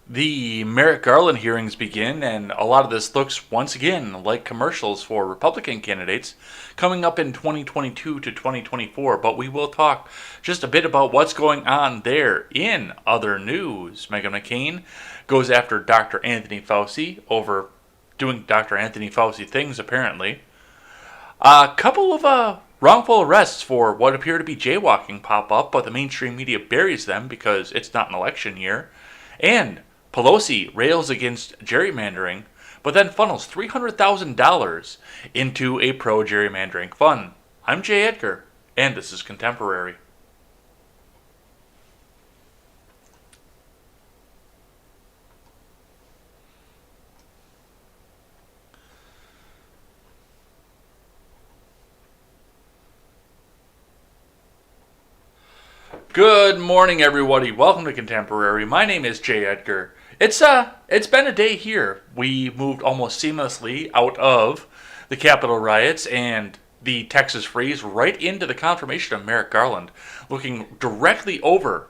The Merrick Garland hearings begin, and a lot of this looks once again like commercials for Republican candidates coming up in 2022 to 2024. But we will talk just a bit about what's going on there. In other news, Meghan McCain goes after Dr. Anthony Fauci over doing Dr. Anthony Fauci things, apparently. A couple of wrongful arrests for what appear to be jaywalking pop up, but the mainstream media buries them because it's not an election year. And Pelosi rails against gerrymandering, but then funnels $300,000 into a pro-gerrymandering fund. I'm Jay Edgar, and this is Contemporary. Good morning, everybody. Welcome to Contemporary. My name is Jay Edgar. It's been a day here. We moved almost seamlessly out of the Capitol riots and the Texas freeze right into the confirmation of Merrick Garland, looking directly over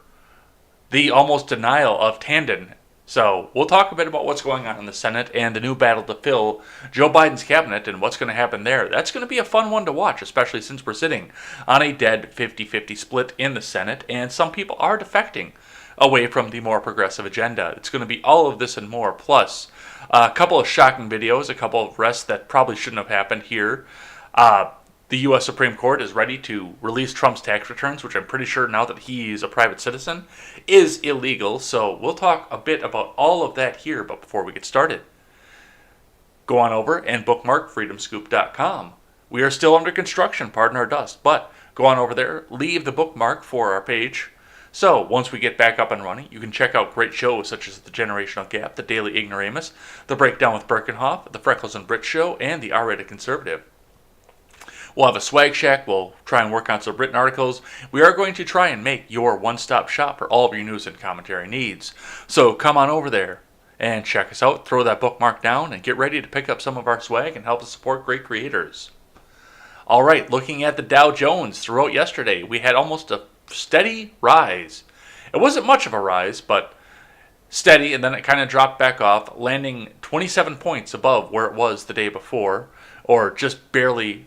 the almost denial of Tandon. So we'll talk a bit about what's going on in the Senate and the new battle to fill Joe Biden's cabinet and what's going to happen there. That's going to be a fun one to watch, especially since we're sitting on a dead 50-50 split in the Senate, and some people are defecting away from the more progressive agenda. It's going to be all of this and more, plus a couple of shocking videos, a couple of arrests that probably shouldn't have happened here. The U.S. Supreme Court is ready to release Trump's tax returns, which I'm pretty sure now that he's a private citizen is illegal. So we'll talk a bit about all of that here. But before we get started, go on over and bookmark freedomscoop.com. We are still under construction, pardon our dust, but go on over there, leave the bookmark for our page. So once we get back up and running, you can check out great shows such as The Generational Gap, The Daily Ignoramus, The Breakdown with Birkenhoff, The Freckles and Brit Show, and The R-Rated Conservative. We'll have a swag shack. We'll try and work on some written articles. We are going to try and make your one-stop shop for all of your news and commentary needs. So come on over there and check us out. Throw that bookmark down and get ready to pick up some of our swag and help us support great creators. All right, looking at the Dow Jones throughout yesterday, we had almost a steady rise. It wasn't much of a rise, but steady, and then it kind of dropped back off, landing 27 points above where it was the day before, or just barely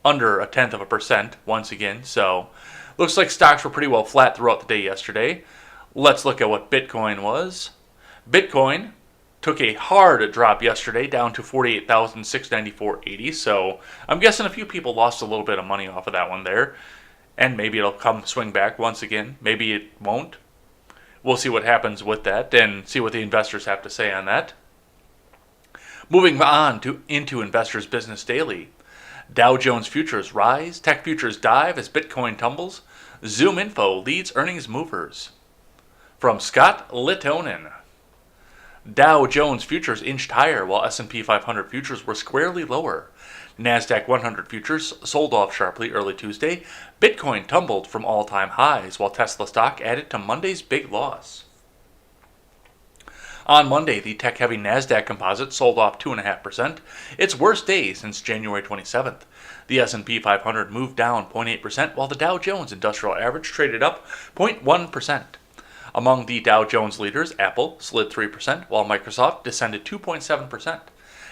under 0.1% once again. So looks like stocks were pretty well flat throughout the day yesterday. Let's look at what Bitcoin was. Bitcoin took a hard drop yesterday down to 48,694.80. So I'm guessing a few people lost a little bit of money off of that one there. And maybe it'll come swing back once again. Maybe it won't. We'll see what happens with that and see what the investors have to say on that. Moving on into Investors Business Daily. Dow Jones futures rise, tech futures dive as Bitcoin tumbles. Zoom Info leads earnings movers. From Scott Littonen. Dow Jones futures inched higher while S&P 500 futures were squarely lower. NASDAQ 100 futures sold off sharply early Tuesday. Bitcoin tumbled from all-time highs while Tesla stock added to Monday's big loss. On Monday, the tech-heavy NASDAQ composite sold off 2.5%, its worst day since January 27th. The S&P 500 moved down 0.8%, while the Dow Jones Industrial Average traded up 0.1%. Among the Dow Jones leaders, Apple slid 3%, while Microsoft descended 2.7%.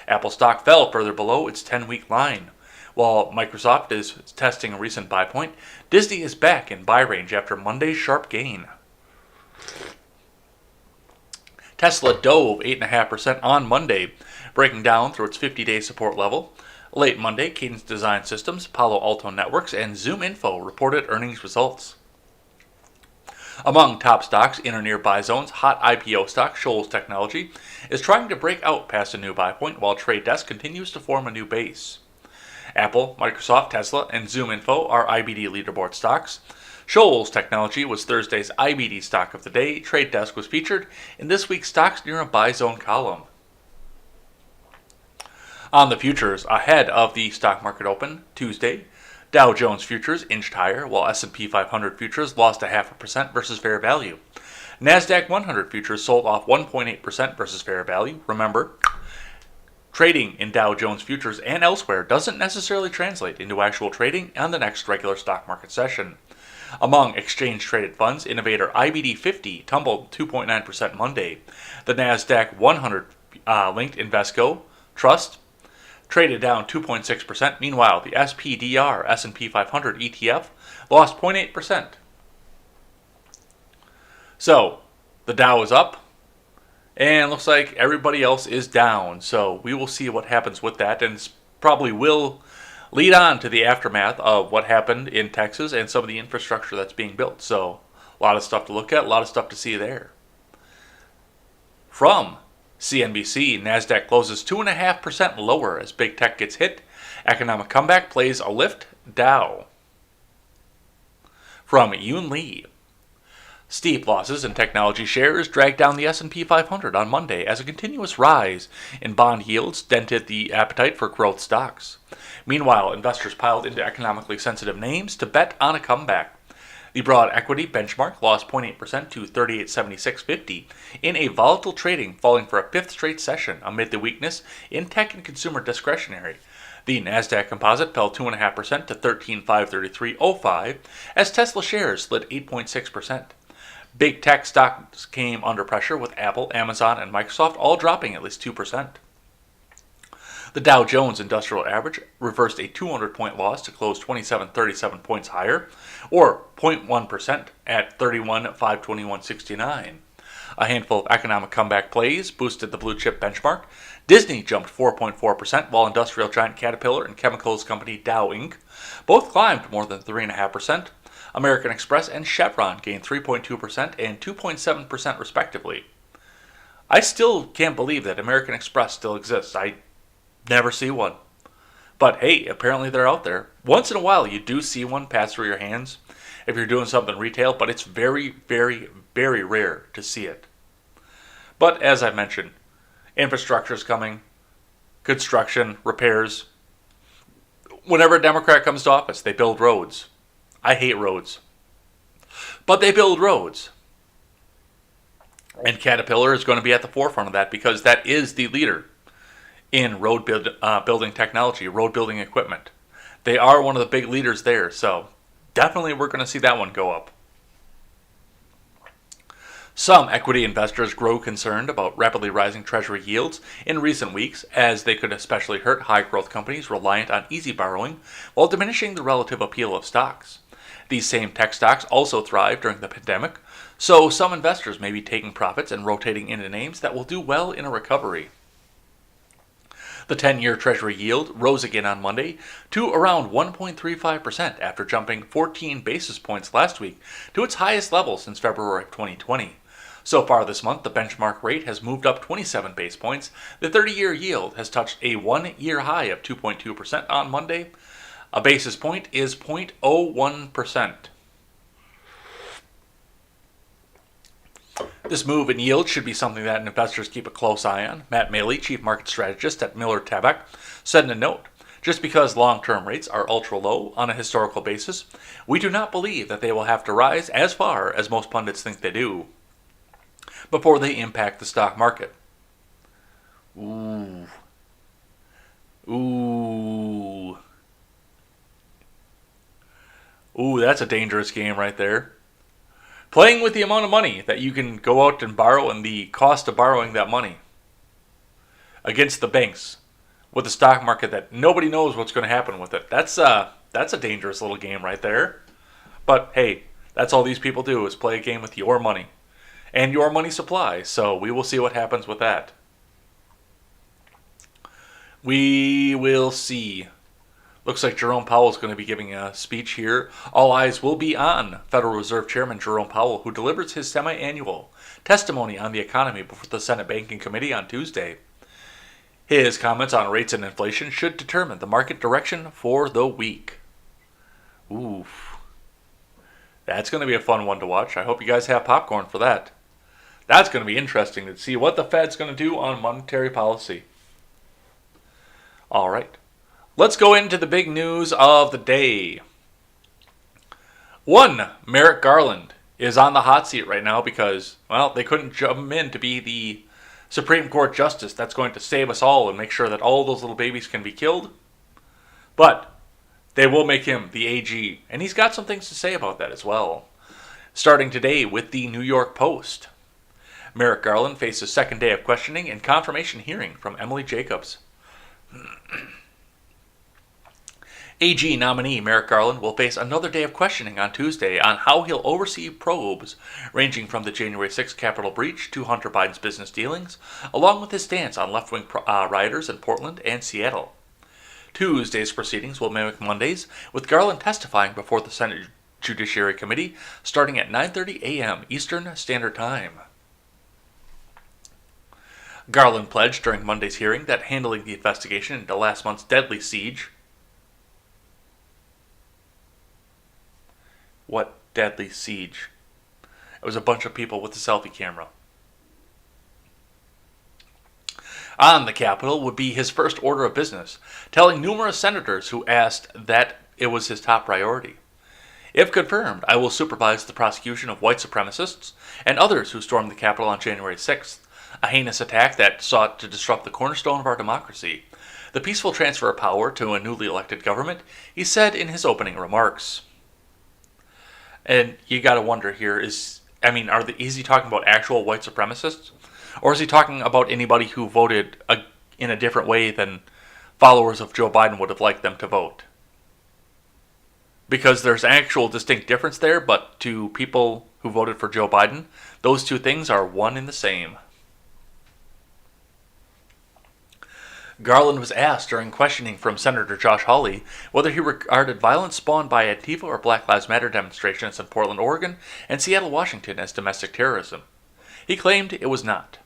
Apple stock fell further below its 10-week line. While Microsoft is testing a recent buy point, Disney is back in buy range after Monday's sharp gain. Tesla dove 8.5% on Monday, breaking down through its 50-day support level. Late Monday, Cadence Design Systems, Palo Alto Networks, and Zoom Info reported earnings results. Among top stocks in or near buy zones, hot IPO stock Shoals Technology is trying to break out past a new buy point while Trade Desk continues to form a new base. Apple, Microsoft, Tesla, and Zoom Info are IBD leaderboard stocks. Shoals Technology was Thursday's IBD stock of the day. Trade Desk was featured in this week's Stocks Near a Buy Zone column. On the futures, ahead of the stock market open Tuesday, Dow Jones futures inched higher, while S&P 500 futures lost 0.5% versus fair value. NASDAQ 100 futures sold off 1.8% versus fair value. Remember, trading in Dow Jones futures and elsewhere doesn't necessarily translate into actual trading on the next regular stock market session. Among exchange-traded funds, innovator IBD 50 tumbled 2.9% Monday. The NASDAQ 100 linked Invesco Trust traded down 2.6%. Meanwhile, the SPDR S&P 500 ETF lost 0.8%. So, the Dow is up, and looks like everybody else is down. So, we will see what happens with that, and probably will lead on to the aftermath of what happened in Texas and some of the infrastructure that's being built. So, a lot of stuff to look at, a lot of stuff to see there. From CNBC, NASDAQ closes 2.5% lower as big tech gets hit. Economic comeback plays a lift Dow. From Yoon Lee, steep losses in technology shares dragged down the S&P 500 on Monday as a continuous rise in bond yields dented the appetite for growth stocks. Meanwhile, investors piled into economically sensitive names to bet on a comeback. The broad equity benchmark lost 0.8% to 3876.50 in a volatile trading, falling for a fifth straight session amid the weakness in tech and consumer discretionary. The Nasdaq Composite fell 2.5% to 13,533.05 as Tesla shares slid 8.6%. Big tech stocks came under pressure with Apple, Amazon, and Microsoft all dropping at least 2%. The Dow Jones Industrial Average reversed a 200-point loss to close 2737 points higher, or 0.1% at 31,521.69. A handful of economic comeback plays boosted the blue chip benchmark. Disney jumped 4.4%, while industrial giant Caterpillar and chemicals company Dow Inc. both climbed more than 3.5%. American Express and Chevron gained 3.2% and 2.7% respectively. I still can't believe that American Express still exists. I never see one. But hey, apparently they're out there. Once in a while you do see one pass through your hands if you're doing something retail, but it's very, very, very rare to see it. But as I mentioned, infrastructure is coming, construction, repairs. Whenever a Democrat comes to office, they build roads. I hate roads. But they build roads. And Caterpillar is going to be at the forefront of that because that is the leader in building technology, road building equipment. They are one of the big leaders there, so definitely we're going to see that one go up. Some equity investors grow concerned about rapidly rising Treasury yields in recent weeks, as they could especially hurt high-growth companies reliant on easy borrowing while diminishing the relative appeal of stocks. These same tech stocks also thrived during the pandemic, so some investors may be taking profits and rotating into names that will do well in a recovery. The 10-year Treasury yield rose again on Monday to around 1.35% after jumping 14 basis points last week to its highest level since February of 2020. So far this month, the benchmark rate has moved up 27 basis points. The 30-year yield has touched a one-year high of 2.2% on Monday. A basis point is 0.01%. This move in yield should be something that investors keep a close eye on. Matt Maley, chief market strategist at Miller Tabak, said in a note, "Just because long-term rates are ultra low on a historical basis, we do not believe that they will have to rise as far as most pundits think they do before they impact the stock market." Ooh, that's a dangerous game right there. Playing with the amount of money that you can go out and borrow and the cost of borrowing that money against the banks with the stock market that nobody knows what's going to happen with it. That's a dangerous little game right there. But hey, that's all these people do is play a game with your money and your money supply. So we will see what happens with that. We will see. Looks like Jerome Powell is going to be giving a speech here. All eyes will be on Federal Reserve Chairman Jerome Powell, who delivers his semi-annual testimony on the economy before the Senate Banking Committee on Tuesday. His comments on rates and inflation should determine the market direction for the week. Oof. That's going to be a fun one to watch. I hope you guys have popcorn for that. That's going to be interesting to see what the Fed's going to do on monetary policy. All right. Let's go into the big news of the day. One, Merrick Garland is on the hot seat right now because, well, they couldn't jump him in to be the Supreme Court justice that's going to save us all and make sure that all those little babies can be killed. But They will make him the AG, and he's got some things to say about that as well. Starting today with the New York Post. Merrick Garland faces second day of questioning and confirmation hearing from Emily Jacobs. AG nominee Merrick Garland will face another day of questioning on Tuesday on how he'll oversee probes ranging from the January 6th Capitol breach to Hunter Biden's business dealings, along with his stance on left-wing rioters in Portland and Seattle. Tuesday's proceedings will mimic Monday's, with Garland testifying before the Senate Judiciary Committee starting at 9:30 a.m. Eastern Standard Time. Garland pledged during Monday's hearing that handling the investigation into last month's deadly siege. What deadly siege? It was a bunch of people with a selfie camera. On the Capitol would be his first order of business, telling numerous senators who asked that it was his top priority. If confirmed, I will supervise the prosecution of white supremacists and others who stormed the Capitol on January 6th, a heinous attack that sought to disrupt the cornerstone of our democracy, the peaceful transfer of power to a newly elected government, he said in his opening remarks. And you gotta wonder here, is he talking about actual white supremacists? Or is he talking about anybody who voted in a different way than followers of Joe Biden would have liked them to vote? Because there's an actual distinct difference there, but to people who voted for Joe Biden, those two things are one and the same. Garland was asked during questioning from Senator Josh Hawley whether he regarded violence spawned by Antifa or Black Lives Matter demonstrations in Portland, Oregon, and Seattle, Washington as domestic terrorism. He claimed it was not.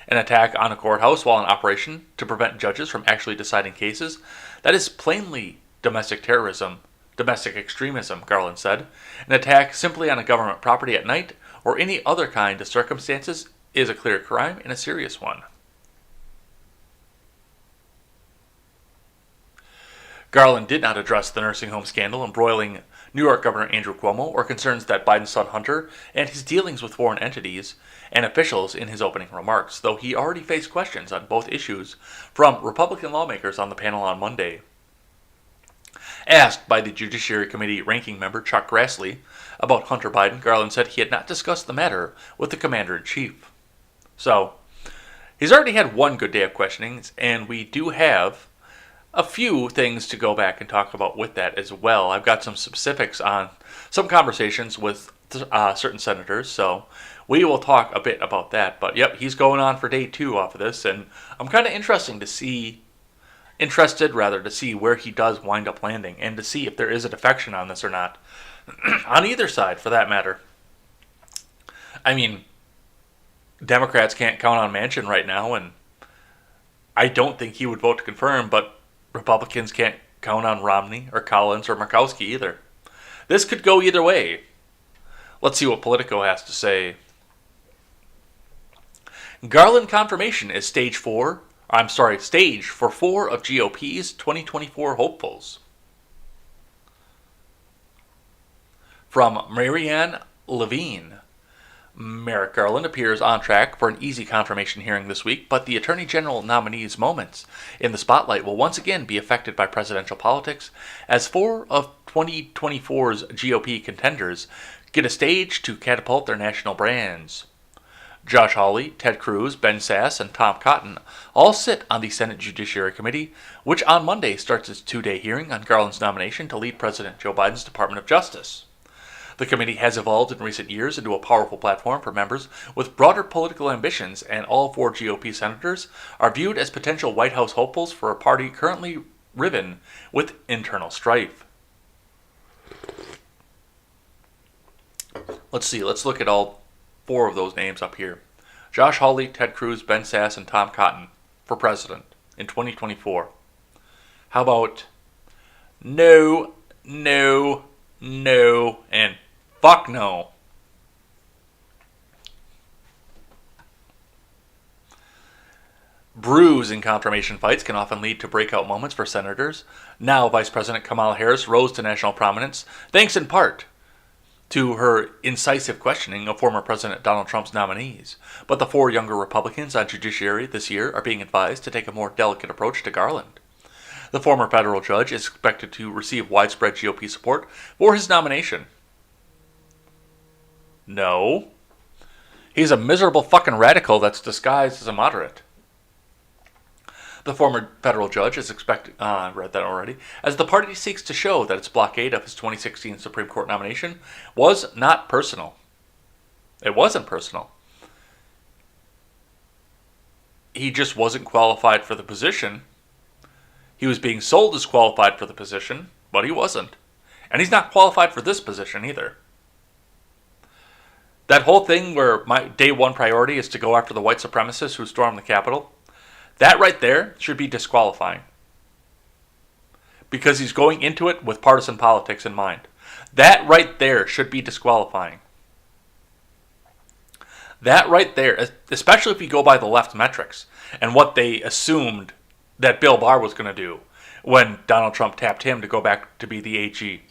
An attack on a courthouse while in operation to prevent judges from actually deciding cases, that is plainly domestic terrorism, domestic extremism, Garland said. An attack simply on a government property at night or any other kind of circumstances is a clear crime and a serious one. Garland did not address the nursing home scandal embroiling New York Governor Andrew Cuomo or concerns that Biden's son Hunter and his dealings with foreign entities and officials in his opening remarks, though he already faced questions on both issues from Republican lawmakers on the panel on Monday. Asked by the Judiciary Committee ranking member Chuck Grassley about Hunter Biden, Garland said he had not discussed the matter with the commander-in-chief. So, he's already had one good day of questioning, and we do have a few things to go back and talk about with that as well. I've got some specifics on some conversations with certain senators, so we will talk a bit about that. But yep, he's going on for day 2 off of this, and I'm kind of interested to see where he does wind up landing and to see if there is a defection on this or not. On either side, for that matter. I mean, Democrats can't count on Manchin right now, and I don't think he would vote to confirm, but Republicans can't count on Romney or Collins or Murkowski either. This could go either way. Let's see what Politico has to say. Garland confirmation is stage for 4 of GOP's 2024 hopefuls. From Marianne Levine. Merrick Garland appears on track for an easy confirmation hearing this week, but the Attorney General nominee's moments in the spotlight will once again be affected by presidential politics, as 4 of 2024's GOP contenders get a stage to catapult their national brands. Josh Hawley, Ted Cruz, Ben Sasse, and Tom Cotton all sit on the Senate Judiciary Committee, which on Monday starts its 2-day hearing on Garland's nomination to lead President Joe Biden's Department of Justice. The committee has evolved in recent years into a powerful platform for members with broader political ambitions, and all 4 GOP senators are viewed as potential White House hopefuls for a party currently riven with internal strife. Let's look at all 4 of those names up here. Josh Hawley, Ted Cruz, Ben Sasse, and Tom Cotton for president in 2024. How about no, and fuck no? Bruise in confirmation fights can often lead to breakout moments for senators. Now, Vice President Kamala Harris rose to national prominence, thanks in part to her incisive questioning of former President Donald Trump's nominees. But the 4 younger Republicans on Judiciary this year are being advised to take a more delicate approach to Garland. The former federal judge is expected to receive widespread GOP support for his nomination. No. He's a miserable fucking radical that's disguised as a moderate. The former federal judge is expected, I read that already, as the party seeks to show that its blockade of his 2016 Supreme Court nomination was not personal. It wasn't personal. He just wasn't qualified for the position. He was being sold as qualified for the position, but he wasn't. And he's not qualified for this position either. That whole thing where my day one priority is to go after the white supremacists who stormed the Capitol, that right there should be disqualifying. Because he's going into it with partisan politics in mind. That right there should be disqualifying. That right there, especially if you go by the left metrics and what they assumed that Bill Barr was going to do when Donald Trump tapped him to go back to be the AG.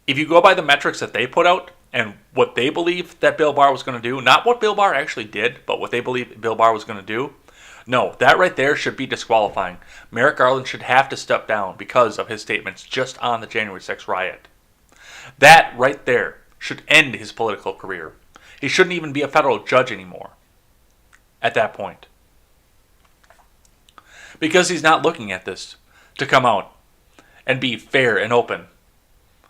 If you go by the metrics that they put out and what they believe that Bill Barr was going to do, not what Bill Barr actually did, but what they believe Bill Barr was going to do, no, that right there should be disqualifying. Merrick Garland should have to step down because of his statements just on the January 6th riot. That right there should end his political career. He shouldn't even be a federal judge anymore at that point. Because he's not looking at this to come out and be fair and open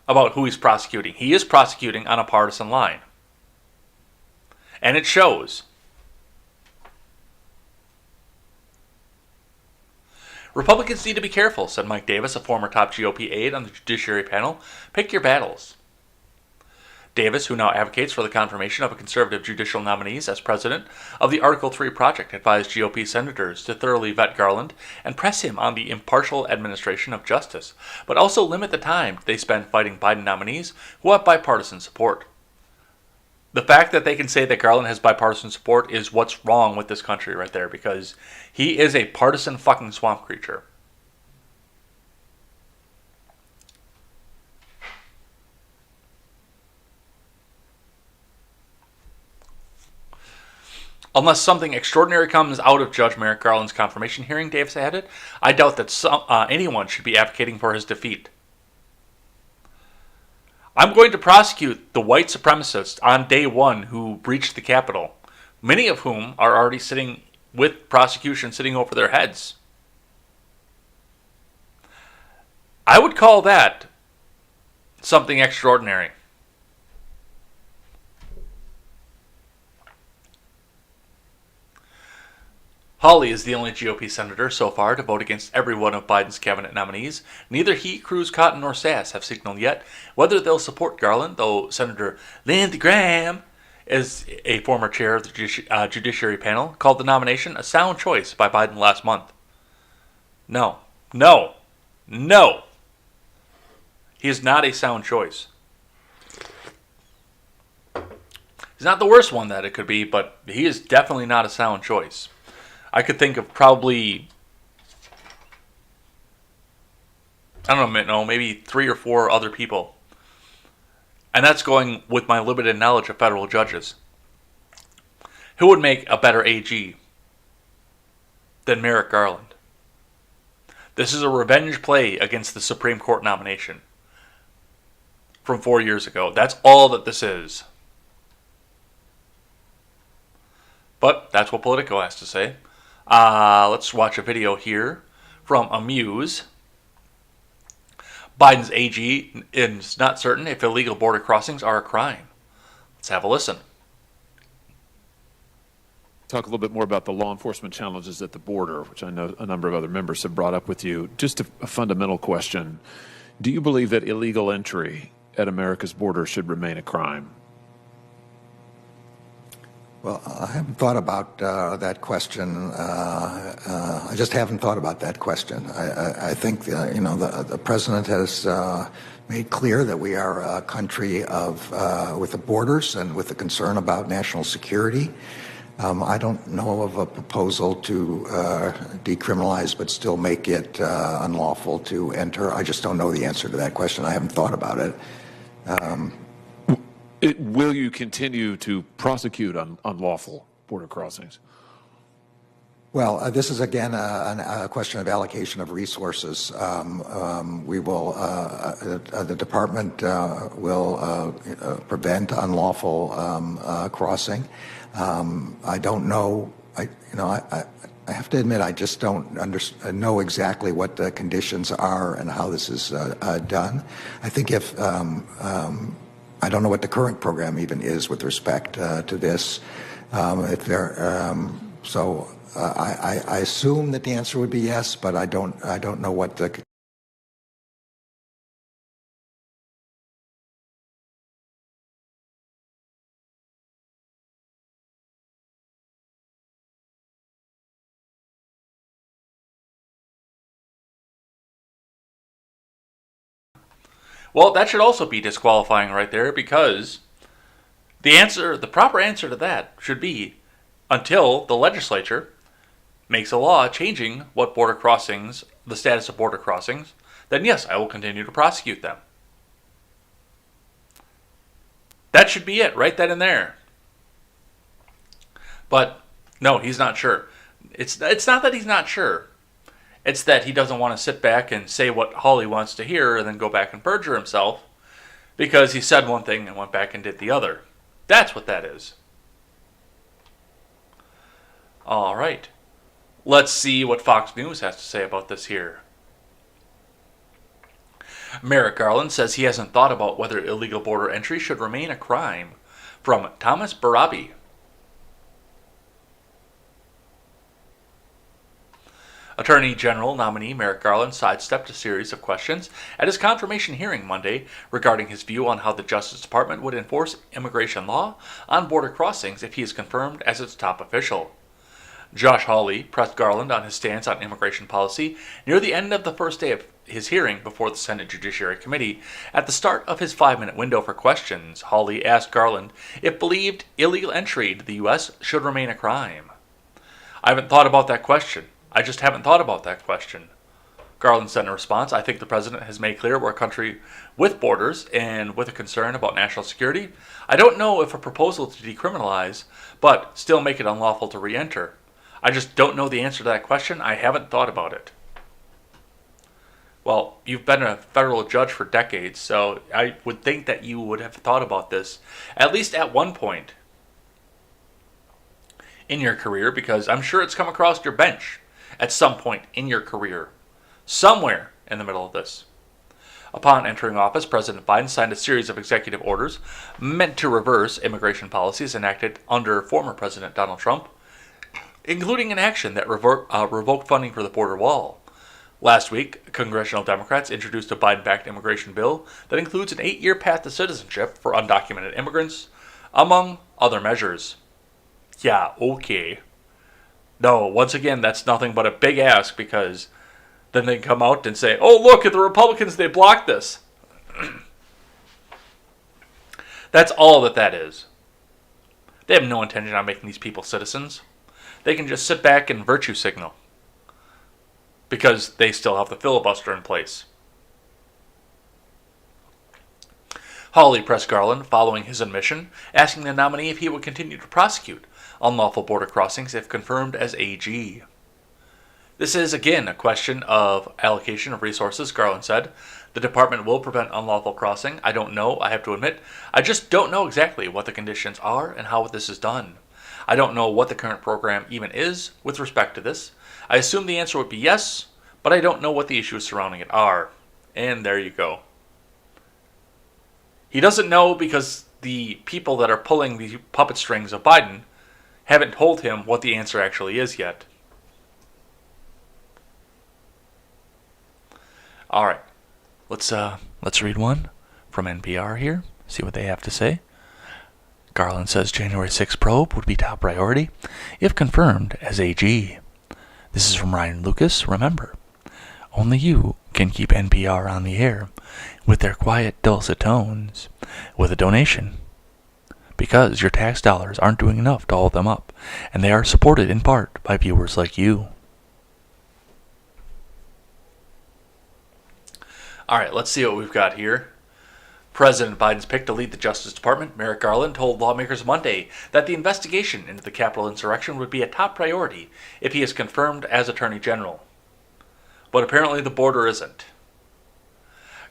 about who he's prosecuting. He is prosecuting on a partisan line. And it shows. Republicans need to be careful, said Mike Davis, a former top GOP aide on the Judiciary panel. Pick your battles. Davis, who now advocates for the confirmation of a conservative judicial nominees as president of the Article 3 project, advised GOP senators to thoroughly vet Garland and press him on the impartial administration of justice, but also limit the time they spend fighting Biden nominees who have bipartisan support. The fact that they can say that Garland has bipartisan support is what's wrong with this country right there, because he is a partisan fucking swamp creature. Unless something extraordinary comes out of Judge Merrick Garland's confirmation hearing, Davis added, I doubt that anyone should be advocating for his defeat. I'm going to prosecute the white supremacists on day one who breached the Capitol, many of whom are already sitting with prosecution sitting over their heads. I would call that something extraordinary. Hawley is the only GOP senator so far to vote against every one of Biden's cabinet nominees. Neither he, Cruz, Cotton, nor Sass have signaled yet whether they'll support Garland, though Senator Lindsey Graham, as a former chair of the Judiciary panel, called the nomination a sound choice by Biden last month. No. He is not a sound choice. He's not the worst one that it could be, but he is definitely not a sound choice. I could think of probably, I don't know, maybe 3 or 4 other people. And that's going with my limited knowledge of federal judges. Who would make a better AG than Merrick Garland? This is a revenge play against the Supreme Court nomination from 4 years ago. That's all that this is. But that's what Politico has to say. Let's watch a video here from Amuse. Biden's AG is not certain if illegal border crossings are a crime. Let's have a listen. Talk a little bit more about the law enforcement challenges at the border, which I know a number of other members have brought up with you. Just a fundamental question. Do you believe that illegal entry at America's border should remain a crime? Well, I haven't thought about that question. I just haven't thought about that question. I think the president has made clear that we are a country of with the borders and with the concern about national security. I don't know of a proposal to decriminalize but still make it unlawful to enter. I just don't know the answer to that question. I haven't thought about it. Will you continue to prosecute unlawful border crossings? Well, this is again a question of allocation of resources. The department will prevent unlawful crossing. I don't know. I have to admit, I just don't know exactly what the conditions are and how this is done. I think I don't know what the current program even is with respect to this. I assume that the answer would be yes, but I don't know what the. Well, that should also be disqualifying right there, because the proper answer to that should be until the legislature makes a law changing what border crossings, the status of border crossings, then yes, I will continue to prosecute them. That should be it, right then and there. But no, he's not sure. It's not that he's not sure. It's that he doesn't want to sit back and say what Hawley wants to hear and then go back and perjure himself because he said one thing and went back and did the other. That's what that is. All right. Let's see what Fox News has to say about this here. Merrick Garland says he hasn't thought about whether illegal border entry should remain a crime. From Thomas Barabi. Attorney General nominee Merrick Garland sidestepped a series of questions at his confirmation hearing Monday regarding his view on how the Justice Department would enforce immigration law on border crossings if he is confirmed as its top official. Josh Hawley pressed Garland on his stance on immigration policy near the end of the first day of his hearing before the Senate Judiciary Committee. At the start of his 5-minute window for questions, Hawley asked Garland if believed illegal entry to the U.S. should remain a crime. I haven't thought about that question. I just haven't thought about that question. Garland said in response, I think the president has made clear we're a country with borders and with a concern about national security. I don't know if a proposal to decriminalize, but still make it unlawful to re-enter. I just don't know the answer to that question. I haven't thought about it. Well, you've been a federal judge for decades, so I would think that you would have thought about this at least at one point in your career, because I'm sure it's come across your bench at some point in your career, somewhere in the middle of this. Upon entering office, President Biden signed a series of executive orders meant to reverse immigration policies enacted under former President Donald Trump, including an action that revoked funding for the border wall. Last week, congressional Democrats introduced a Biden-backed immigration bill that includes an 8-year path to citizenship for undocumented immigrants, among other measures. Yeah, okay. No, once again, that's nothing but a big ask, because then they come out and say, oh, look at the Republicans, they blocked this. That's all that is. They have no intention on making these people citizens. They can just sit back and virtue signal, because they still have the filibuster in place. Hawley pressed Garland following his admission, asking the nominee if he would continue to prosecute unlawful border crossings if confirmed as AG. This is, again, a question of allocation of resources, Garland said. The department will prevent unlawful crossing. I don't know, I have to admit. I just don't know exactly what the conditions are and how this is done. I don't know what the current program even is with respect to this. I assume the answer would be yes, but I don't know what the issues surrounding it are. And there you go. He doesn't know because the people that are pulling the puppet strings of Biden haven't told him what the answer actually is yet. All right, let's read one from NPR here. See what they have to say. Garland says January 6 probe would be top priority if confirmed as AG. This is from Ryan Lucas. Remember, only you can keep NPR on the air with their quiet, dulcet tones with a donation, because your tax dollars aren't doing enough to hold them up, and they are supported in part by viewers like you. All right, let's see what we've got here President Biden's pick to lead the Justice Department, Merrick Garland, told lawmakers Monday that the investigation into the Capitol insurrection would be a top priority if he is confirmed as Attorney General. But apparently the border isn't.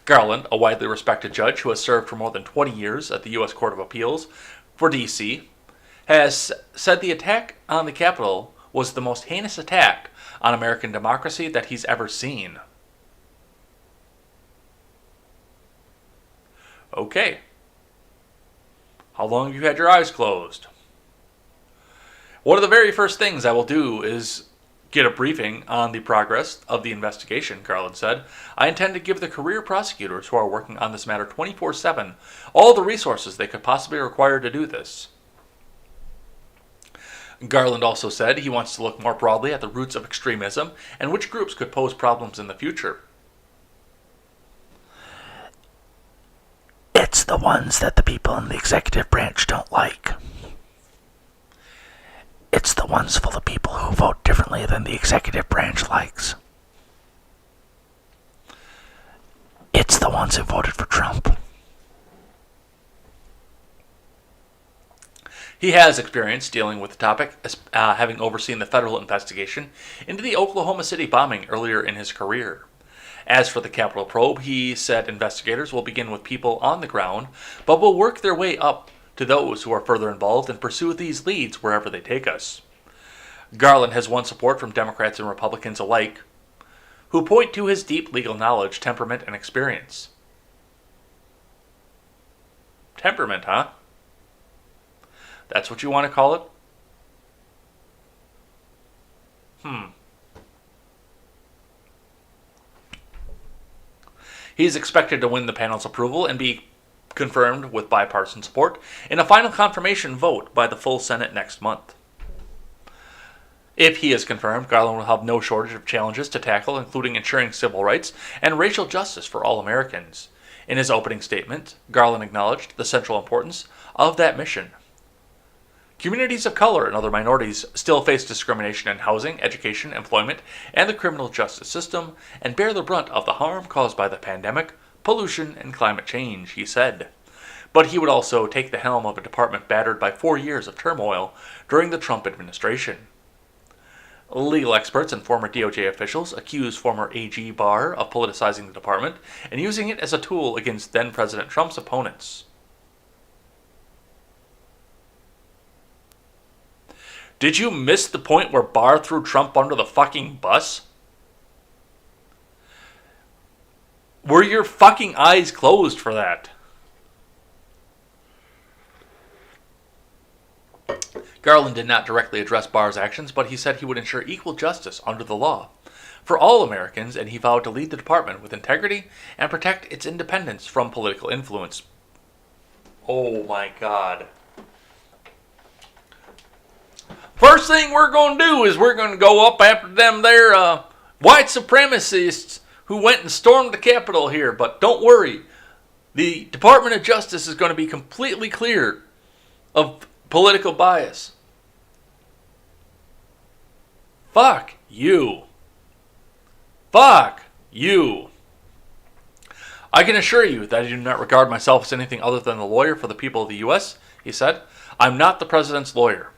Garland, a widely respected judge who has served for more than 20 years at the U.S. Court of Appeals for D.C., has said the attack on the Capitol was the most heinous attack on American democracy that he's ever seen. Okay. How long have you had your eyes closed? One of the very first things I will do is get a briefing on the progress of the investigation, Garland said. I intend to give the career prosecutors who are working on this matter 24/7 all the resources they could possibly require to do this. Garland also said he wants to look more broadly at the roots of extremism and which groups could pose problems in the future. It's the ones that the people in the executive branch don't like. It's the ones full of people who vote differently than the executive branch likes. It's the ones who voted for Trump. He has experience dealing with the topic, having overseen the federal investigation into the Oklahoma City bombing earlier in his career. As for the Capitol probe, he said investigators will begin with people on the ground, but will work their way up to those who are further involved and pursue these leads wherever they take us. Garland has won support from Democrats and Republicans alike, who point to his deep legal knowledge, temperament, and experience. Temperament, huh? That's what you want to call it? He's expected to win the panel's approval and be confirmed with bipartisan support in a final confirmation vote by the full Senate next month. If he is confirmed, Garland will have no shortage of challenges to tackle, including ensuring civil rights and racial justice for all Americans. In his opening statement, Garland acknowledged the central importance of that mission. Communities of color and other minorities still face discrimination in housing, education, employment, and the criminal justice system, and bear the brunt of the harm caused by the pandemic, pollution, and climate change, he said. But he would also take the helm of a department battered by 4 years of turmoil during the Trump administration. Legal experts and former DOJ officials accuse former AG Barr of politicizing the department and using it as a tool against then-President Trump's opponents. Did you miss the point where Barr threw Trump under the fucking bus? Were your fucking eyes closed for that? Garland did not directly address Barr's actions, but he said he would ensure equal justice under the law for all Americans, and he vowed to lead the department with integrity and protect its independence from political influence. Oh my God. First thing we're going to do is we're going to go up after them there white supremacists who went and stormed the Capitol here. But don't worry, the Department of Justice is going to be completely clear of political bias. Fuck you. Fuck you. I can assure you that I do not regard myself as anything other than the lawyer for the people of the U.S., he said. I'm not the president's lawyer.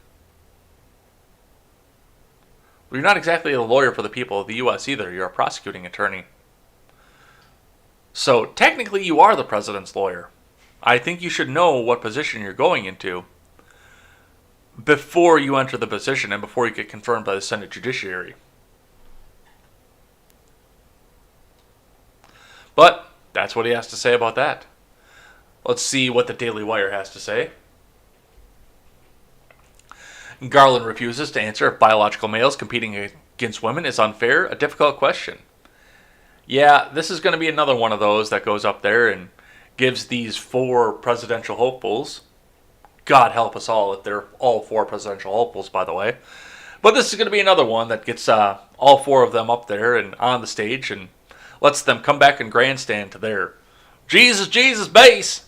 Well, you're not exactly a lawyer for the people of the U.S. either. You're a prosecuting attorney. So, technically, you are the president's lawyer. I think you should know what position you're going into before you enter the position and before you get confirmed by the Senate Judiciary. But that's what he has to say about that. Let's see what the Daily Wire has to say. Garland refuses to answer if biological males competing against women is unfair, a difficult question. Yeah, this is going to be another one of those that goes up there and gives these 4 presidential hopefuls, God help us all if they're all 4 presidential hopefuls, by the way, but this is going to be another one that gets all 4 of them up there and on the stage and lets them come back and grandstand to their Jesus, Jesus base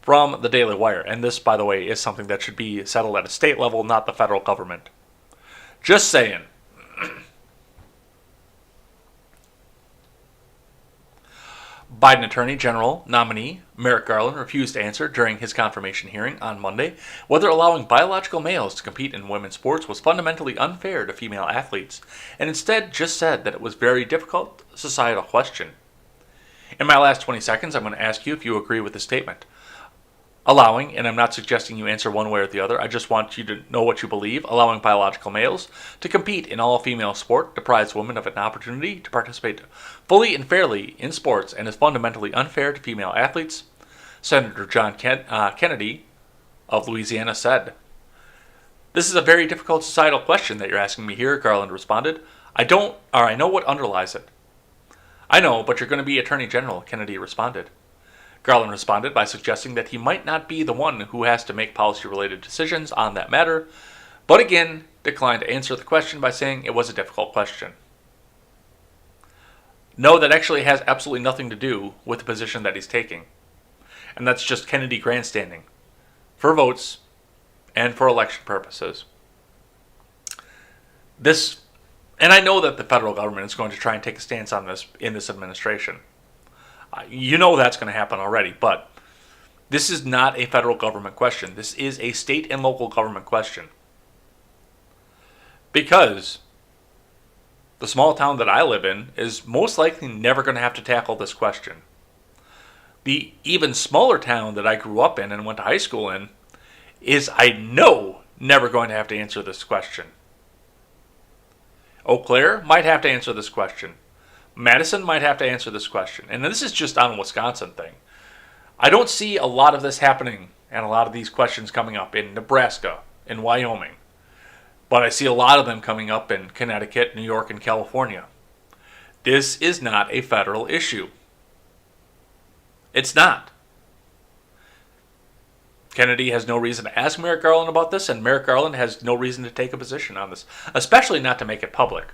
from the Daily Wire. And this, by the way, is something that should be settled at a state level, not the federal government. Just saying. Biden Attorney General nominee Merrick Garland refused to answer during his confirmation hearing on Monday whether allowing biological males to compete in women's sports was fundamentally unfair to female athletes, and instead just said that it was a very difficult societal question. In my last 20 seconds, I'm going to ask you if you agree with this statement. Allowing, and I'm not suggesting you answer one way or the other, I just want you to know what you believe, allowing biological males to compete in all-female sport deprives women of an opportunity to participate fully and fairly in sports and is fundamentally unfair to female athletes, Senator John Kennedy of Louisiana said. This is a very difficult societal question that you're asking me here, Garland responded. I know what underlies it. I know, but you're going to be Attorney General, Kennedy responded. Garland responded by suggesting that he might not be the one who has to make policy-related decisions on that matter, but again declined to answer the question by saying it was a difficult question. No, that actually has absolutely nothing to do with the position that he's taking. And that's just Kennedy grandstanding for votes and for election purposes. And I know that the federal government is going to try and take a stance on this in this administration. You know that's going to happen already, but this is not a federal government question. This is a state and local government question. Because the small town that I live in is most likely never going to have to tackle this question. The even smaller town that I grew up in and went to high school in is, I know, never going to have to answer this question. Eau Claire might have to answer this question. Madison might have to answer this question. And this is just on a Wisconsin thing. I don't see a lot of this happening and a lot of these questions coming up in Nebraska, in Wyoming. But I see a lot of them coming up in Connecticut, New York, and California. This is not a federal issue. It's not. Kennedy has no reason to ask Merrick Garland about this, and Merrick Garland has no reason to take a position on this, especially not to make it public.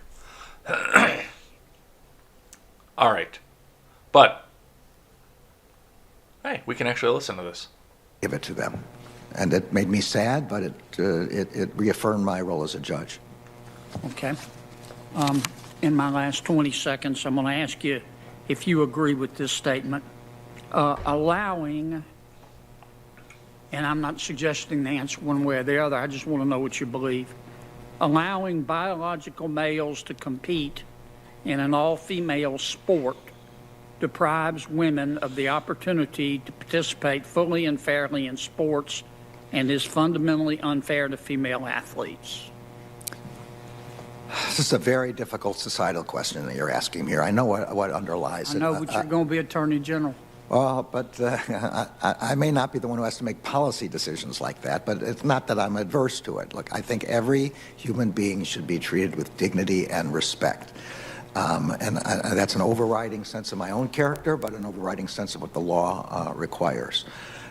All right. But, hey, we can actually listen to this. Give it to them. And it made me sad, but it reaffirmed my role as a judge. Okay. In my last 20 seconds, I'm going to ask you if you agree with this statement. Allowing, and I'm not suggesting the answer one way or the other, I just want to know what you believe. Allowing biological males to compete in an all-female sport deprives women of the opportunity to participate fully and fairly in sports and is fundamentally unfair to female athletes. This is a very difficult societal question that you're asking here. I know what underlies it. I know, but you're going to be Attorney General. Well, but I may not be the one who has to make policy decisions like that, but it's not that I'm adverse to it. Look, I think every human being should be treated with dignity and respect. That's an overriding sense of my own character, but an overriding sense of what the law requires.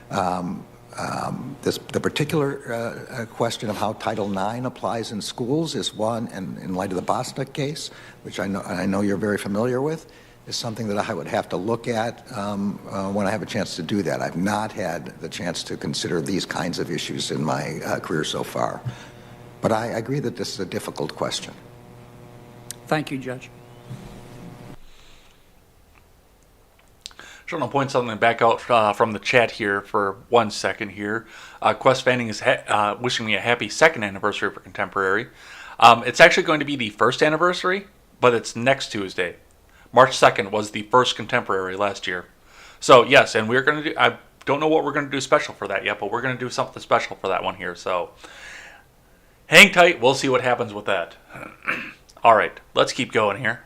The particular question of how Title IX applies in schools is one, and in light of the Bostic case, which I know you're very familiar with, is something that I would have to look at when I have a chance to do that. I've not had the chance to consider these kinds of issues in my career so far. But I agree that this is a difficult question. Thank you, Judge. I want to point something back out from the chat here for 1 second here. Quest Fanning is wishing me a happy second anniversary for Contemporary. It's actually going to be the first anniversary, but it's next Tuesday. March 2nd was the first Contemporary last year. So, yes, and we're going to do, I don't know what we're going to do special for that yet, but we're going to do something special for that one here. So, hang tight. We'll see what happens with that. All right, let's keep going here.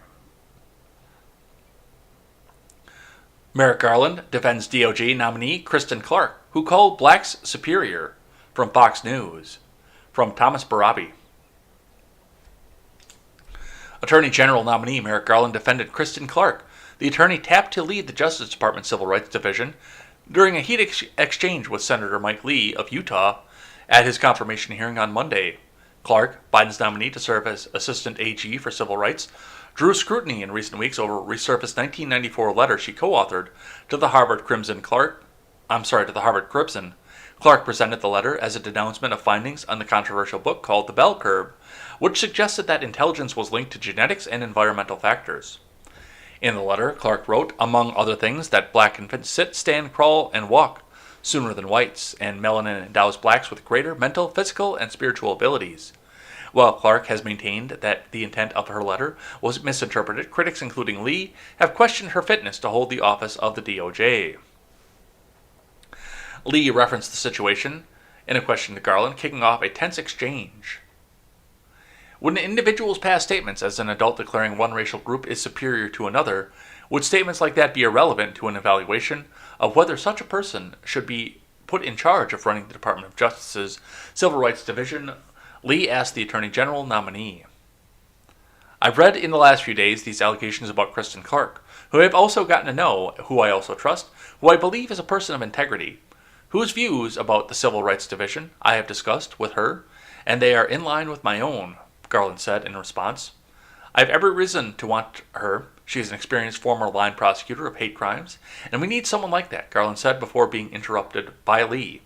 Merrick Garland defends DOJ nominee Kristen Clark, who called blacks superior, from Fox News. From Thomas Barabi. Attorney General nominee Merrick Garland defended Kristen Clark, the attorney tapped to lead the Justice Department Civil Rights Division, during a heated exchange with Senator Mike Lee of Utah at his confirmation hearing on Monday. Clark, Biden's nominee to serve as Assistant AG for Civil Rights, drew scrutiny in recent weeks over a resurfaced 1994 letter she co-authored to the Harvard Crimson. Clark presented the letter as a denouncement of findings on the controversial book called The Bell Curve, which suggested that intelligence was linked to genetics and environmental factors. In the letter, Clark wrote, among other things, that black infants sit, stand, crawl, and walk sooner than whites, and melanin endows blacks with greater mental, physical, and spiritual abilities. While Clark has maintained that the intent of her letter was misinterpreted, critics, including Lee, have questioned her fitness to hold the office of the DOJ. Lee referenced the situation in a question to Garland, kicking off a tense exchange. Would an individual's past statements as an adult declaring one racial group is superior to another, would statements like that be irrelevant to an evaluation of whether such a person should be put in charge of running the Department of Justice's Civil Rights Division? Lee asked the Attorney General nominee. I've read in the last few days these allegations about Kristen Clark, who I've also gotten to know, who I also trust, who I believe is a person of integrity, whose views about the Civil Rights Division I have discussed with her, and they are in line with my own, Garland said in response. I have every reason to want her. She is an experienced former line prosecutor of hate crimes, and we need someone like that, Garland said before being interrupted by Lee.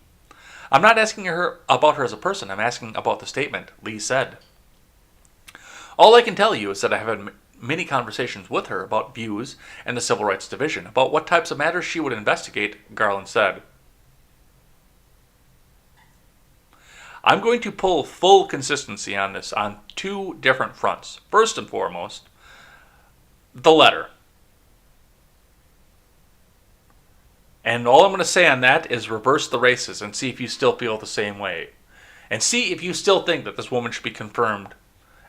I'm not asking her about her as a person, I'm asking about the statement, Lee said. All I can tell you is that I have had many conversations with her about views and the Civil Rights Division, about what types of matters she would investigate, Garland said. I'm going to pull full consistency on this on two different fronts. First and foremost, the letter. And all I'm going to say on that is reverse the races and see if you still feel the same way. And see if you still think that this woman should be confirmed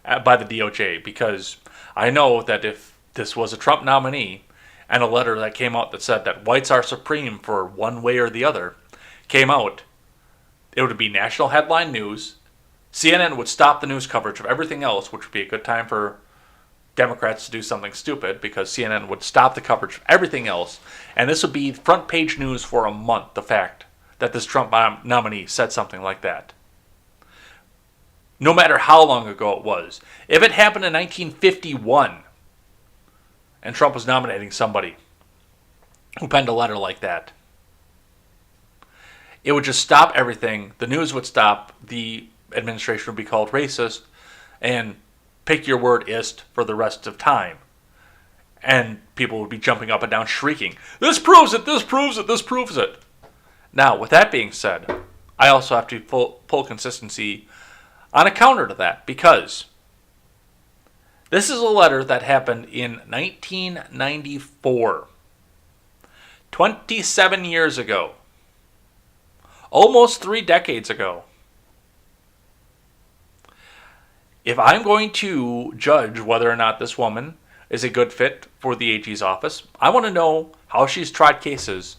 by the DOJ. Because I know that if this was a Trump nominee and a letter that came out that said that whites are supreme for one way or the other came out, it would be national headline news. CNN would stop the news coverage of everything else, which would be a good time for Democrats to do something stupid, because CNN would stop the coverage of everything else. And this would be front page news for a month, the fact that this Trump nominee said something like that. No matter how long ago it was. If it happened in 1951 and Trump was nominating somebody who penned a letter like that, it would just stop everything. The news would stop. The administration would be called racist. And pick your word ist for the rest of time. And people would be jumping up and down shrieking, this proves it, this proves it, this proves it. Now, with that being said, I also have to pull consistency on a counter to that, because this is a letter that happened in 1994. 27 years ago. Almost 3 decades ago. If I'm going to judge whether or not this woman is a good fit for the AG's office, I want to know how she's tried cases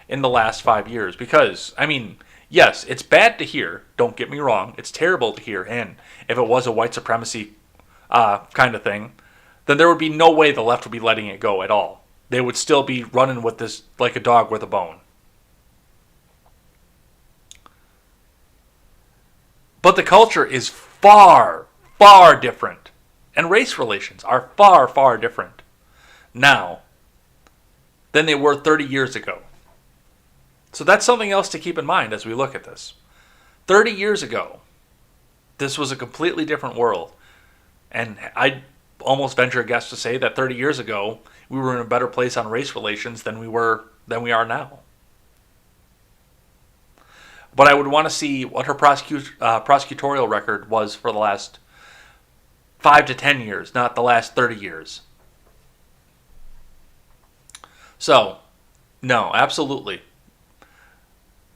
in the last 5 years. Because, I mean, yes, it's bad to hear. Don't get me wrong. It's terrible to hear. And if it was a white supremacy kind of thing, then there would be no way the left would be letting it go at all. They would still be running with this like a dog with a bone. But the culture is far, far different. And race relations are far, far different now than they were 30 years ago. So that's something else to keep in mind as we look at this. 30 years ago, this was a completely different world. And I'd almost venture a guess to say that 30 years ago, we were in a better place on race relations than we are now. But I would want to see what her prosecutorial record was for the last 5 to 10 years, not the last 30 years. So, no, absolutely.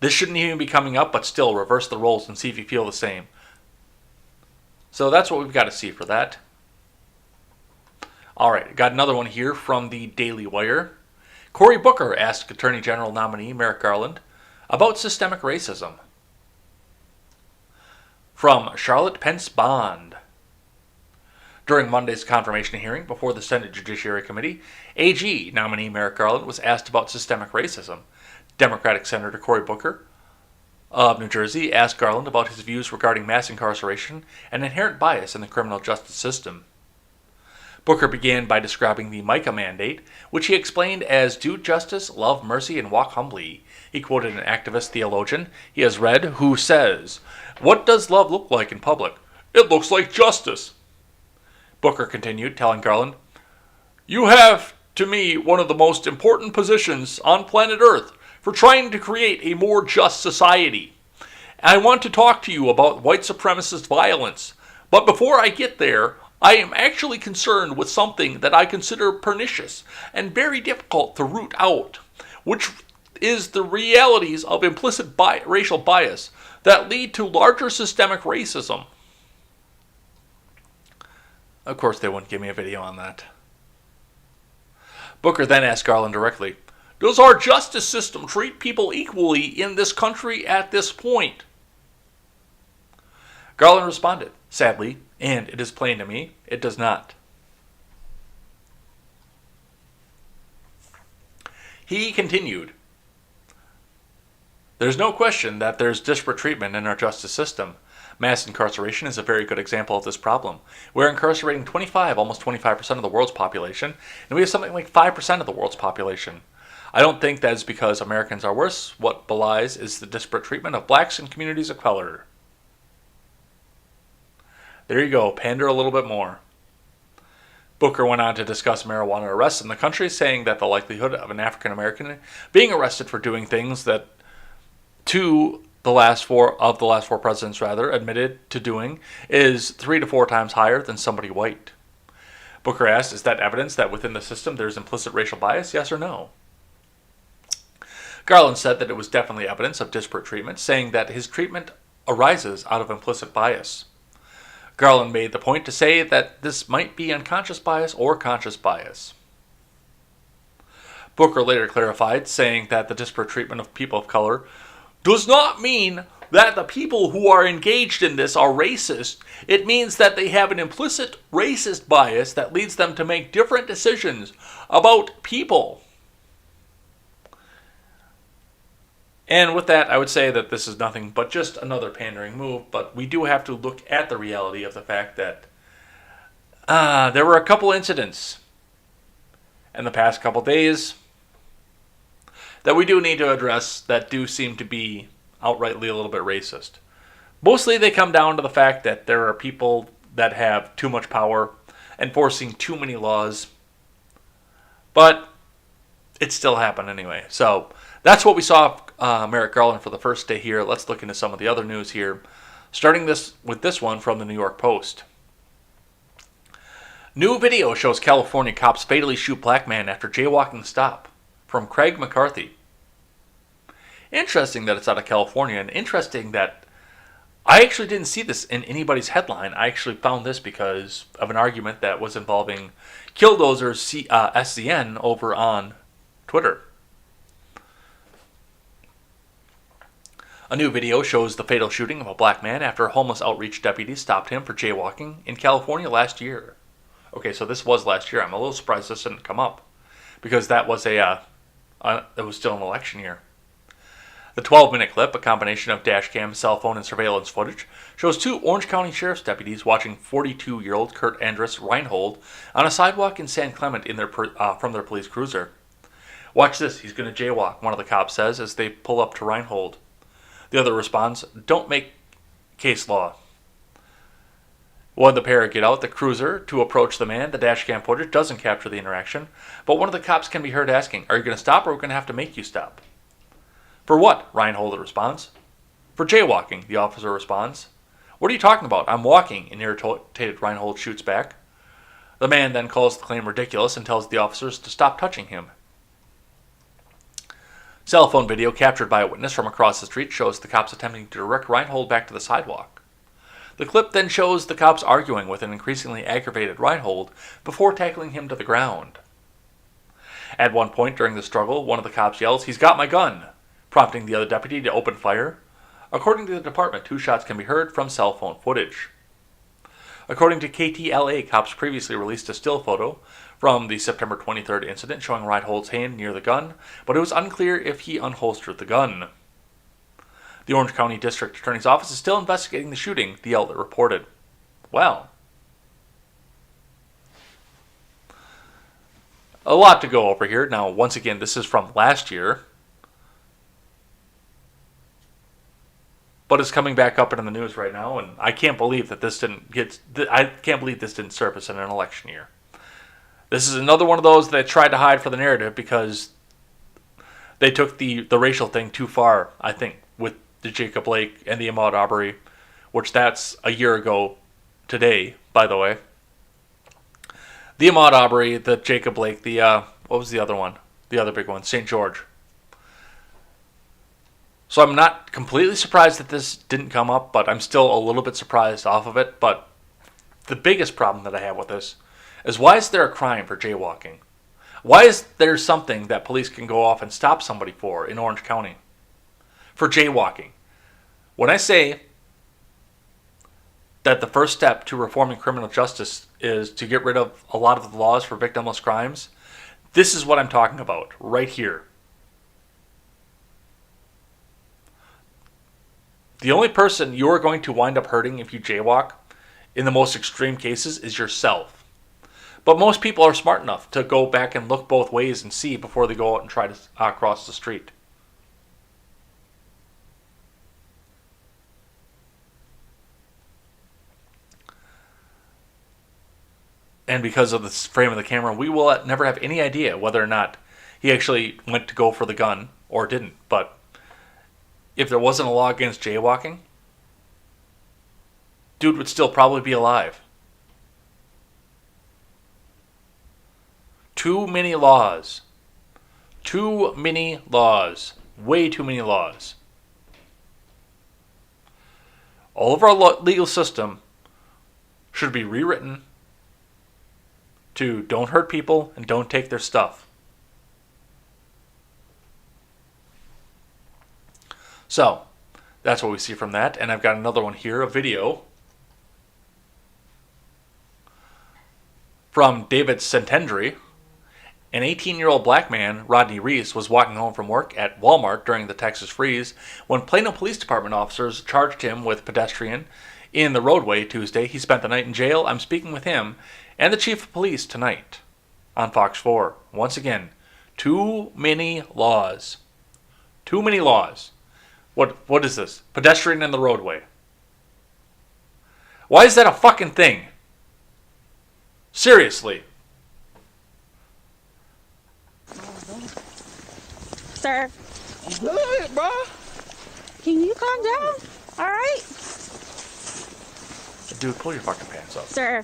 This shouldn't even be coming up, but still, reverse the roles and see if you feel the same. So that's what we've got to see for that. All right, got another one here from the Daily Wire. Cory Booker asked Attorney General nominee Merrick Garland about systemic racism. From Charlotte Pence Bond. During Monday's confirmation hearing before the Senate Judiciary Committee, AG nominee Merrick Garland was asked about systemic racism. Democratic Senator Cory Booker of New Jersey asked Garland about his views regarding mass incarceration and inherent bias in the criminal justice system. Booker began by describing the Micah Mandate, which he explained as do justice, love mercy, and walk humbly. He quoted an activist theologian he has read who says, "What does love look like in public? It looks like justice." Booker continued, telling Garland, "You have to me, one of the most important positions on planet Earth for trying to create a more just society. I want to talk to you about white supremacist violence. But before I get there, I am actually concerned with something that I consider pernicious and very difficult to root out, which is the realities of implicit racial bias that lead to larger systemic racism. Of course, they wouldn't give me a video on that. Booker then asked Garland directly, "Does our justice system treat people equally in this country at this point?" Garland responded, "Sadly, and it is plain to me, it does not." He continued, "There's no question that there's disparate treatment in our justice system. Mass incarceration is a very good example of this problem. We're incarcerating almost 25% of the world's population, and we have something like 5% of the world's population. I don't think that is because Americans are worse. What belies is the disparate treatment of blacks and communities of color." There you go, pander a little bit more. Booker went on to discuss marijuana arrests in the country, saying that the likelihood of an African American being arrested for doing things that the last four presidents admitted to doing is 3 to 4 times higher than somebody white. Booker asked, "Is that evidence that within the system there's implicit racial bias, yes or no?" Garland said that it was definitely evidence of disparate treatment, saying that his treatment arises out of implicit bias. Garland made the point to say that this might be unconscious bias or conscious bias. Booker later clarified, saying that the disparate treatment of people of color does not mean that the people who are engaged in this are racist. It means that they have an implicit racist bias that leads them to make different decisions about people. And with that, I would say that this is nothing but just another pandering move, but we do have to look at the reality of the fact that there were a couple incidents in the past couple days that we do need to address that do seem to be outrightly a little bit racist. Mostly they come down to the fact that there are people that have too much power enforcing too many laws, but it still happened anyway. So that's what we saw Merrick Garland for the first day here. Let's look into some of the other news here, starting with this one from the New York Post. New video shows California cops fatally shoot black man after jaywalking stop. From Craig McCarthy. Interesting that it's out of California, and interesting that I actually didn't see this in anybody's headline. I actually found this because of an argument that was involving Killdozer's SCN over on Twitter. A new video shows the fatal shooting of a black man after homeless outreach deputies stopped him for jaywalking in California last year. Okay, so this was last year. I'm a little surprised this didn't come up, because that was it was still an election year. The 12-minute clip, a combination of dash cam, cell phone, and surveillance footage, shows 2 Orange County Sheriff's deputies watching 42-year-old Kurt Andrus Reinhold on a sidewalk in San Clemente from their police cruiser. "Watch this, he's going to jaywalk," one of the cops says as they pull up to Reinhold. The other responds, "Don't make case law." When the pair get out the cruiser to approach the man, the dashcam footage doesn't capture the interaction, but one of the cops can be heard asking, "Are you going to stop, or are we going to have to make you stop?" "For what?" Reinhold responds. "For jaywalking," the officer responds. "What are you talking about? I'm walking," an irritated Reinhold shoots back. The man then calls the claim ridiculous and tells the officers to stop touching him. Cell phone video captured by a witness from across the street shows the cops attempting to direct Reinhold back to the sidewalk. The clip then shows the cops arguing with an increasingly aggravated Reinhold before tackling him to the ground. At one point during the struggle, one of the cops yells, "He's got my gun," prompting the other deputy to open fire. According to the department, 2 shots can be heard from cell phone footage. According to KTLA, cops previously released a still photo from the September 23rd incident showing Reinhold's hand near the gun, but it was unclear if he unholstered the gun. The Orange County District Attorney's Office is still investigating the shooting, the outlet reported. Well, a lot to go over here. Now, once again, this is from last year, but it's coming back up in the news right now, and I can't believe that this didn't surface in an election year. This is another one of those that tried to hide for the narrative because they took the racial thing too far, I think, with the Jacob Blake and the Ahmaud Arbery, which that's a year ago today, by the way. The Ahmaud Arbery, the Jacob Blake, the, what was the other one? The other big one, St. George. So I'm not completely surprised that this didn't come up, but I'm still a little bit surprised off of it. But the biggest problem that I have with this is, why is there a crime for jaywalking? Why is there something that police can go off and stop somebody for in Orange County for jaywalking? When I say that the first step to reforming criminal justice is to get rid of a lot of the laws for victimless crimes, this is what I'm talking about right here. The only person you're going to wind up hurting if you jaywalk, in the most extreme cases, is yourself. But most people are smart enough to go back and look both ways and see before they go out and try to cross the street. And because of the frame of the camera, we will never have any idea whether or not he actually went to go for the gun or didn't. But if there wasn't a law against jaywalking, dude would still probably be alive. Too many laws. Too many laws. Way too many laws. All of our legal system should be rewritten to don't hurt people and don't take their stuff. So, that's what we see from that. And I've got another one here, a video from David Centendry. An 18-year-old black man, Rodney Reese, was walking home from work at Walmart during the Texas freeze when Plano Police Department officers charged him with pedestrian in the roadway Tuesday. He spent the night in jail. I'm speaking with him and the chief of police tonight on Fox 4. Once again, too many laws. Too many laws. What is this? Pedestrian in the roadway. Why is that a fucking thing? Seriously. Sir. I'm good, bro. Can you calm down? All right? Dude, pull your fucking pants up. Sir.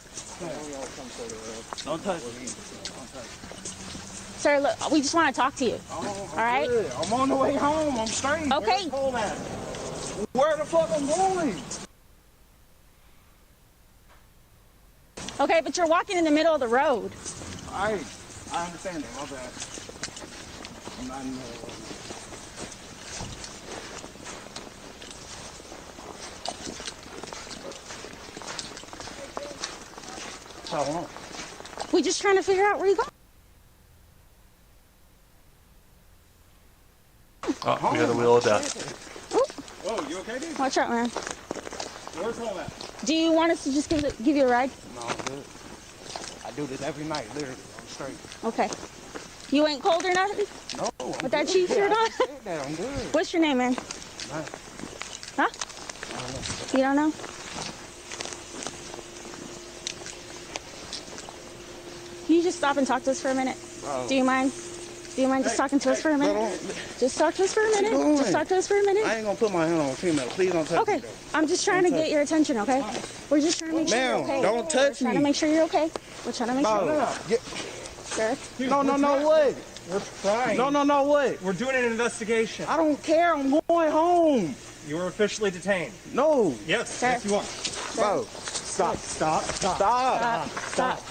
Don't touch me. Sir, look, we just want to talk to you. All right? Good. I'm on the way home. I'm straight. Okay. Where the fuck I'm going? Okay, but you're walking in the middle of the road. I understand that. My bad. I'm not in the middle of it. So I want. We just trying to figure out where you're going. Oh, we got the wheel of death. Oh, you okay, dude? Watch out, man. Where's home at? Do you want us to just give you a ride? No, I'm good. I do this every night, literally. I'm straight. Okay. You ain't cold or nothing? No, I'm With that good. cheap shirt on? I said that. I'm good. What's your name, man? Nice. Huh? I don't know. You don't know? Can you just stop and talk to us for a minute? Do you mind? Do you mind just talking to us for a minute? Just talk to us for a minute. doing? Just talk to us for a minute. I ain't gonna put my hand on a female. Please don't touch me. Okay, Though. I'm just trying to Don't get touch your attention, okay? We're just trying to make sure you're Ma'am, okay. don't touch We're trying to me. make sure you're okay. We're trying to make sure you're okay. Sir? No, what? We're trying. No, what? We're doing an investigation. I don't care. I'm going home. You are officially detained. No. Yes, Sir. yes you are. Bro. Stop. Stop.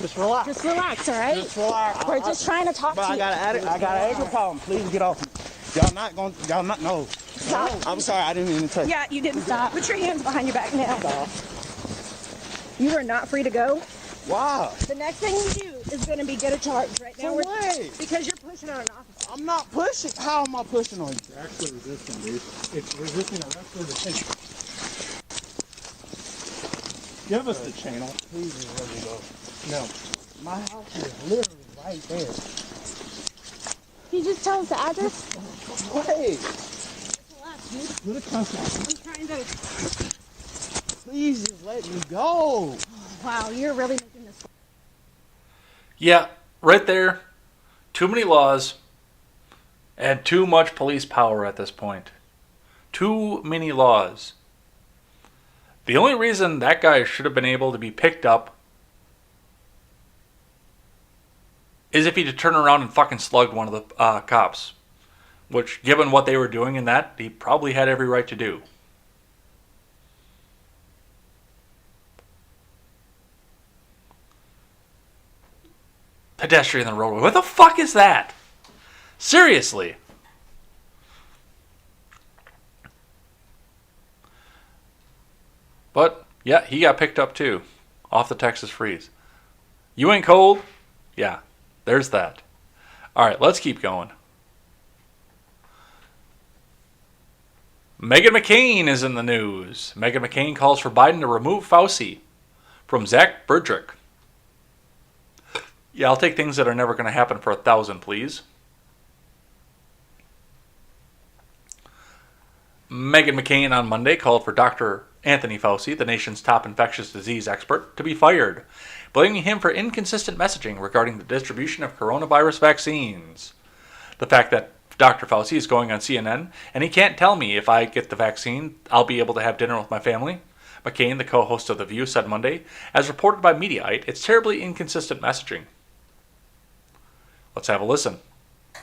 Just relax. Just relax, all right? Just relax. We're just trying to talk Bro, to I you. got an anger problem. Please get off me. Y'all not, no. Stop. I'm sorry, I didn't mean to touch you. Yeah, you didn't Stop. Put your hands behind your back now. You are not free to go. Wow. The next thing we do is going to be get a charge right now. For what? Because you're pushing on an officer. I'm not pushing. How am I pushing on you? You're actually resisting, dude. It's resisting arrest or detention. Give us the channel. Please just let me go. No. My house is literally right there. Can you just tell us the address? Wait. Let it come down. I'm trying to. Please just let me go. Wow, you're really making this. Yeah, right there, too many laws and too much police power at this point. Too many laws. The only reason that guy should have been able to be picked up is if he'd turn around and fucking slugged one of the cops. Which, given what they were doing in that, he probably had every right to do. Pedestrian in the roadway. What the fuck is that? Seriously. But, yeah, he got picked up too. Off the Texas freeze. You ain't cold? Yeah, there's that. Alright, let's keep going. Meghan McCain is in the news. Meghan McCain calls for Biden to remove Fauci from Zach Burdrick. Yeah, I'll take things that are never going to happen for 1,000, please. Meghan McCain on Monday called for Dr. Anthony Fauci, the nation's top infectious disease expert, to be fired, blaming him for inconsistent messaging regarding the distribution of coronavirus vaccines. The fact that Dr. Fauci is going on CNN, and he can't tell me if I get the vaccine, I'll be able to have dinner with my family. McCain, the co-host of The View, said Monday, as reported by Mediaite, it's terribly inconsistent messaging. Let's have a listen.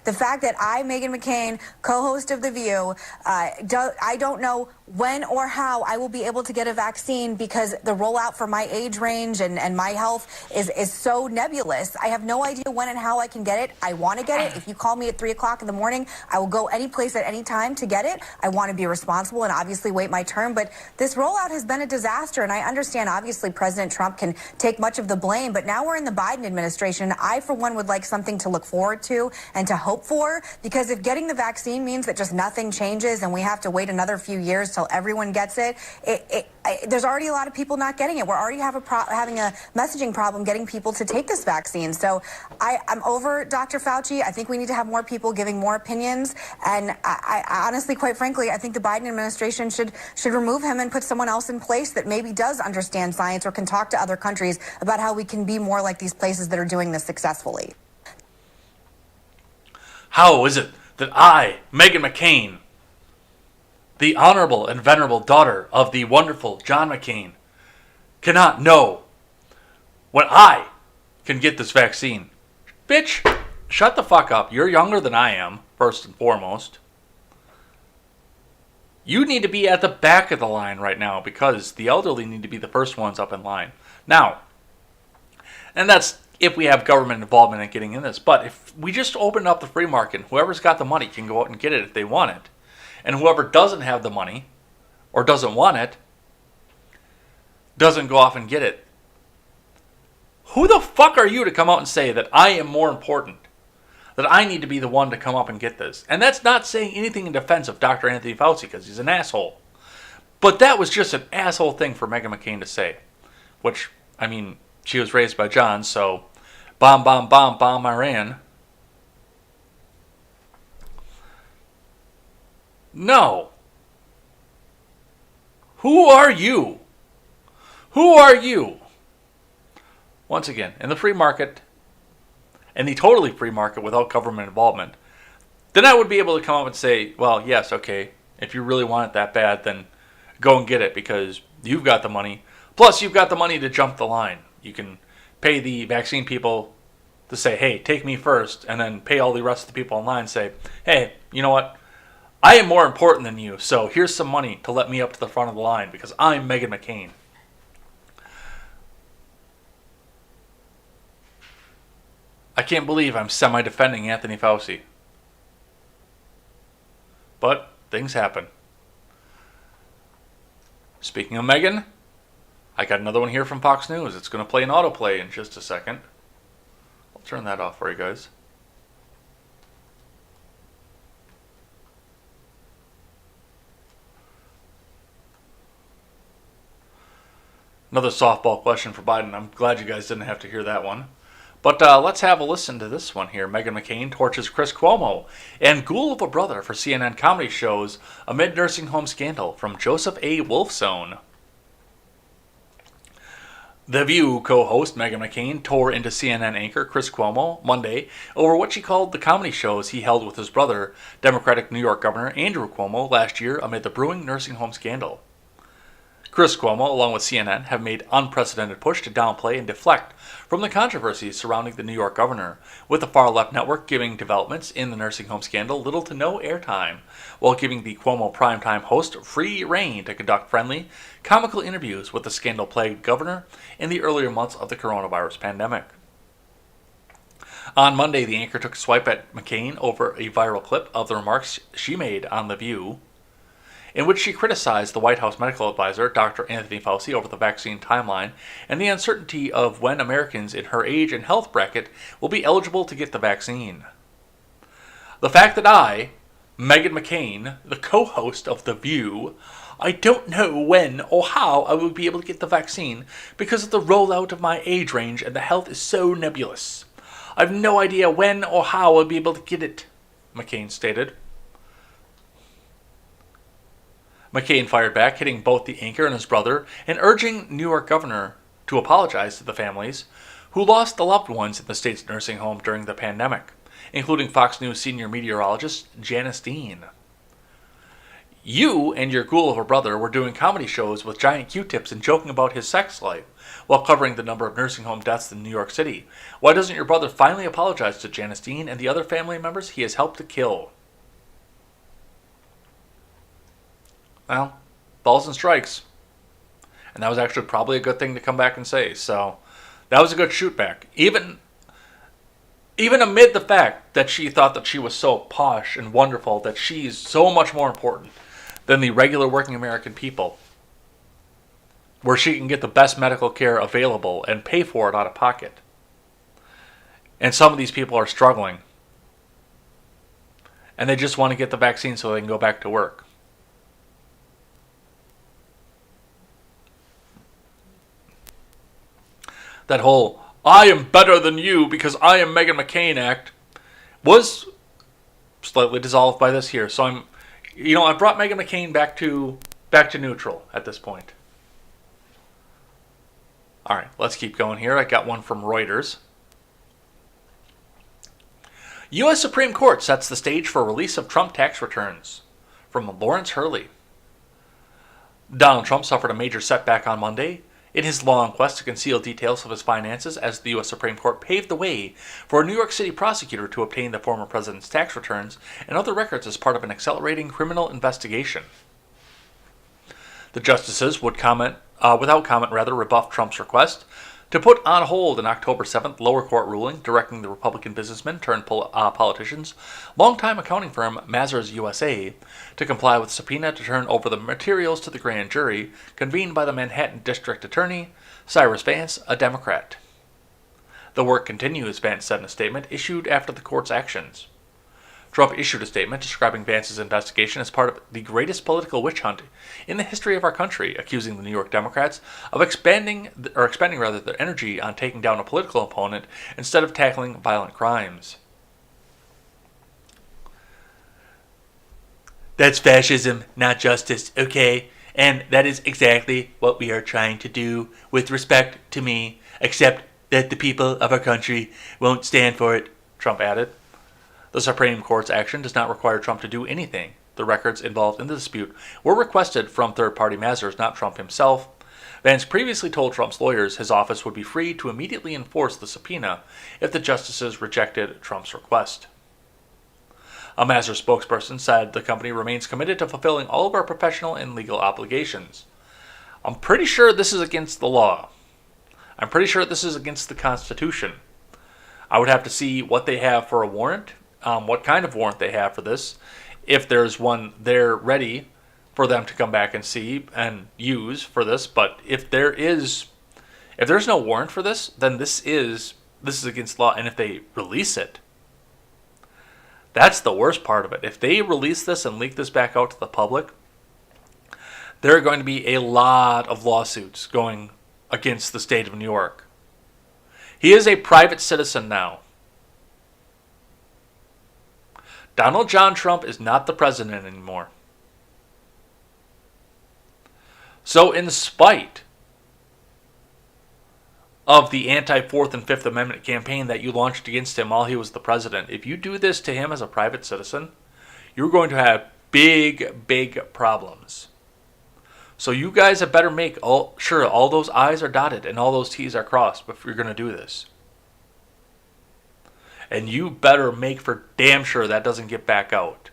The fact that I, Meghan McCain, co-host of The View, I don't know when or how I will be able to get a vaccine because the rollout for my age range and my health is so nebulous. I have no idea when and how I can get it. I want to get it. If you call me at 3 o'clock in the morning, I will go any place at any time to get it. I want to be responsible and obviously wait my turn. But this rollout has been a disaster. And I understand, obviously, President Trump can take much of the blame. But now we're in the Biden administration. I, for one, would like something to look forward to and to hope for. Because if getting the vaccine means that just nothing changes and we have to wait another few years till everyone gets it, there's already a lot of people not getting it. We're already having a messaging problem getting people to take this vaccine. So I'm over Dr. Fauci. I think we need to have more people giving more opinions. And I honestly, quite frankly, I think the Biden administration should remove him and put someone else in place that maybe does understand science or can talk to other countries about how we can be more like these places that are doing this successfully. How is it that I, Meghan McCain, the honorable and venerable daughter of the wonderful John McCain, cannot know when I can get this vaccine? Bitch, shut the fuck up. You're younger than I am, first and foremost. You need to be at the back of the line right now because the elderly need to be the first ones up in line. Now, and that's if we have government involvement in getting in this. But if we just open up the free market, whoever's got the money can go out and get it if they want it. And whoever doesn't have the money or doesn't want it doesn't go off and get it. Who the fuck are you to come out and say that I am more important? That I need to be the one to come up and get this? And that's not saying anything in defense of Dr. Anthony Fauci because he's an asshole. But that was just an asshole thing for Meghan McCain to say. Which, I mean, she was raised by John, so bomb, bomb, bomb, bomb Iran. No. Who are you? Who are you? Once again, in the free market, in the totally free market without government involvement, then I would be able to come up and say, well, yes, okay, if you really want it that bad, then go and get it because you've got the money. Plus, you've got the money to jump the line. You can pay the vaccine people to say, hey, take me first, and then pay all the rest of the people in line and say, hey, you know what? I am more important than you, so here's some money to let me up to the front of the line because I'm Meghan McCain. I can't believe I'm semi-defending Anthony Fauci. But things happen. Speaking of Meghan, I got another one here from Fox News. It's going to play an autoplay in just a second. I'll turn that off for you guys. Another softball question for Biden. I'm glad you guys didn't have to hear that one. But let's have a listen to this one here. Meghan McCain torches Chris Cuomo and ghoul of a brother for CNN comedy shows amid nursing home scandal from Joseph A. Wolfzone. The View co-host Meghan McCain tore into CNN anchor Chris Cuomo Monday over what she called the comedy shows he held with his brother, Democratic New York Governor Andrew Cuomo, last year amid the brewing nursing home scandal. Chris Cuomo, along with CNN, have made unprecedented push to downplay and deflect from the controversies surrounding the New York governor, with the far-left network giving developments in the nursing home scandal little to no airtime, while giving the Cuomo primetime host free rein to conduct friendly, comical interviews with the scandal-plagued governor in the earlier months of the coronavirus pandemic. On Monday, the anchor took a swipe at McCain over a viral clip of the remarks she made on The View, in which she criticized the White House medical advisor, Dr. Anthony Fauci, over the vaccine timeline and the uncertainty of when Americans in her age and health bracket will be eligible to get the vaccine. The fact that I, Meghan McCain, the co-host of The View, I don't know when or how I will be able to get the vaccine because of the rollout of my age range and the health is so nebulous. I have no idea when or how I'll be able to get it, McCain stated. McCain fired back, hitting both the anchor and his brother, and urging New York governor to apologize to the families who lost the loved ones in the state's nursing home during the pandemic, including Fox News senior meteorologist Janice Dean. You and your ghoul of a brother were doing comedy shows with giant Q-tips and joking about his sex life while covering the number of nursing home deaths in New York City. Why doesn't your brother finally apologize to Janice Dean and the other family members he has helped to kill? Well, balls and strikes. And that was actually probably a good thing to come back and say. So that was a good shoot back. Even amid the fact that she thought that she was so posh and wonderful, that she's so much more important than the regular working American people, where she can get the best medical care available and pay for it out of pocket. And some of these people are struggling. And they just want to get the vaccine so they can go back to work. That whole, I am better than you because I am Meghan McCain act was slightly dissolved by this here. So I brought Meghan McCain back to neutral at this point. All right, let's keep going here. I got one from Reuters. U.S. Supreme Court sets the stage for release of Trump tax returns. From Lawrence Hurley. Donald Trump suffered a major setback on Monday in his long quest to conceal details of his finances as the U.S. Supreme Court paved the way for a New York City prosecutor to obtain the former president's tax returns and other records as part of an accelerating criminal investigation. The justices would rebuff Trump's request to put on hold an October 7th lower court ruling directing the Republican businessman turned politician's longtime accounting firm Mazars USA to comply with subpoena to turn over the materials to the grand jury convened by the Manhattan District Attorney Cyrus Vance, a Democrat. The work continues, Vance said in a statement issued after the court's actions. Trump issued a statement describing Vance's investigation as part of the greatest political witch hunt in the history of our country, accusing the New York Democrats of expending their energy on taking down a political opponent instead of tackling violent crimes. That's fascism, not justice, okay? And that is exactly what we are trying to do with respect to me, except that the people of our country won't stand for it, Trump added. The Supreme Court's action does not require Trump to do anything. The records involved in the dispute were requested from third-party Mazars, not Trump himself. Vance previously told Trump's lawyers his office would be free to immediately enforce the subpoena if the justices rejected Trump's request. A Mazars spokesperson said the company remains committed to fulfilling all of our professional and legal obligations. I'm pretty sure this is against the law. I'm pretty sure this is against the Constitution. I would have to see what they have for a warrant. What kind of warrant they have for this, if there's one there ready for them to come back and see and use for this. But if there's no warrant for this, then this is against law. And if they release it, that's the worst part of it. If they release this and leak this back out to the public, there are going to be a lot of lawsuits going against the state of New York. He is a private citizen now. Donald John Trump is not the president anymore. So in spite of the anti-Fourth and Fifth Amendment campaign that you launched against him while he was the president, if you do this to him as a private citizen, you're going to have big, big problems. So you guys had better make sure all those I's are dotted and all those T's are crossed if you're going to do this. And you better make for damn sure that doesn't get back out.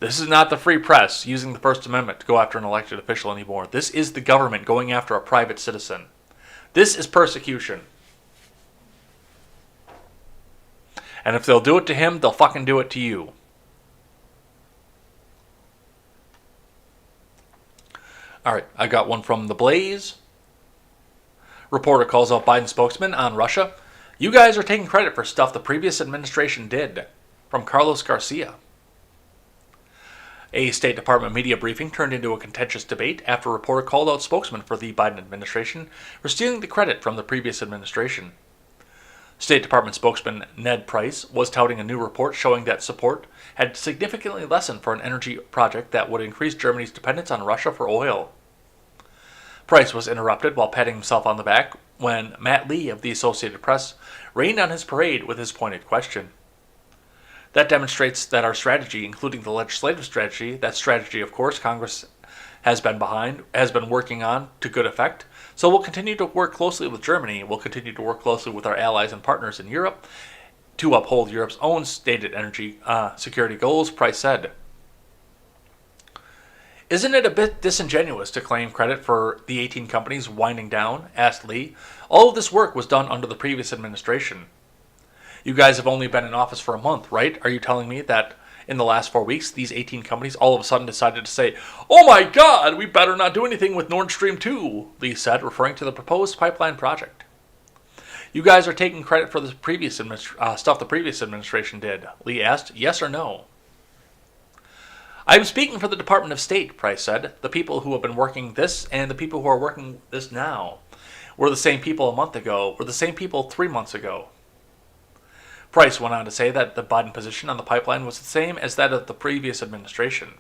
This is not the free press using the First Amendment to go after an elected official anymore. This is the government going after a private citizen. This is persecution. And if they'll do it to him, they'll fucking do it to you. Alright, I got one from The Blaze. Reporter calls out Biden spokesman on Russia. You guys are taking credit for stuff the previous administration did. From Carlos Garcia. A State Department media briefing turned into a contentious debate after a reporter called out spokesman for the Biden administration for stealing the credit from the previous administration. State Department spokesman Ned Price was touting a new report showing that support had significantly lessened for an energy project that would increase Germany's dependence on Russia for oil. Price was interrupted while patting himself on the back when Matt Lee of the Associated Press rained on his parade with his pointed question. That demonstrates that our strategy, including the legislative strategy, that strategy, of course, Congress has been working on to good effect. So we'll continue to work closely with Germany. We'll continue to work closely with our allies and partners in Europe to uphold Europe's own stated energy security goals, Price said. Isn't it a bit disingenuous to claim credit for the 18 companies winding down? Asked Lee. All of this work was done under the previous administration. You guys have only been in office for a month, right? Are you telling me that in the last 4 weeks, these 18 companies all of a sudden decided to say, "Oh my God, we better not do anything with Nord Stream 2, Lee said, referring to the proposed pipeline project. You guys are taking credit for the previous stuff the previous administration did, Lee asked, yes or no? I'm speaking for the Department of State, Price said. The people who have been working this and the people who are working this now were the same people a month ago, were the same people 3 months ago. Price went on to say that the Biden position on the pipeline was the same as that of the previous administration.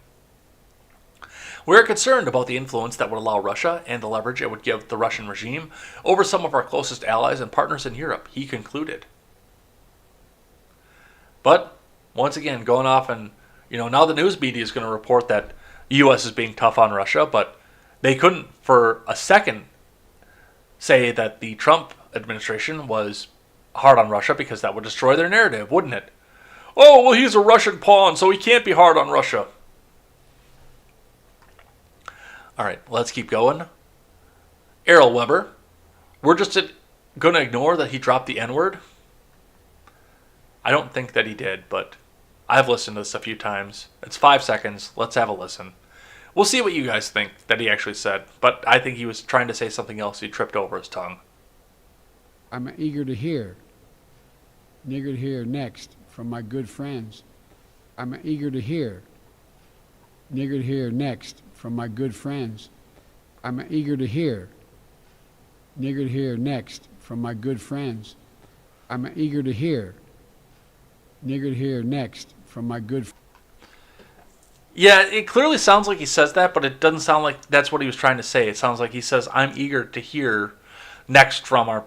We're concerned about the influence that would allow Russia and the leverage it would give the Russian regime over some of our closest allies and partners in Europe, he concluded. But, once again, going off and, now the news media is going to report that the U.S. is being tough on Russia, but they couldn't for a second say that the Trump administration was hard on Russia because that would destroy their narrative, wouldn't it? Oh, well, he's a Russian pawn, so he can't be hard on Russia. All right, let's keep going. Errol Weber. We're just going to ignore that he dropped the N-word? I don't think that he did, but I've listened to this a few times. It's 5 seconds. Let's have a listen. We'll see what you guys think that he actually said, but I think he was trying to say something else. He tripped over his tongue. I'm eager to hear. Eager to hear next from my good friends. I'm eager to hear. Eager to hear next from my good friends. I'm eager to hear. Eager to hear next from my good friends. I'm eager to hear. Eager to hear next from my good. Yeah, it clearly sounds like he says that, but it doesn't sound like that's what he was trying to say. It sounds like he says, I'm eager to hear next from our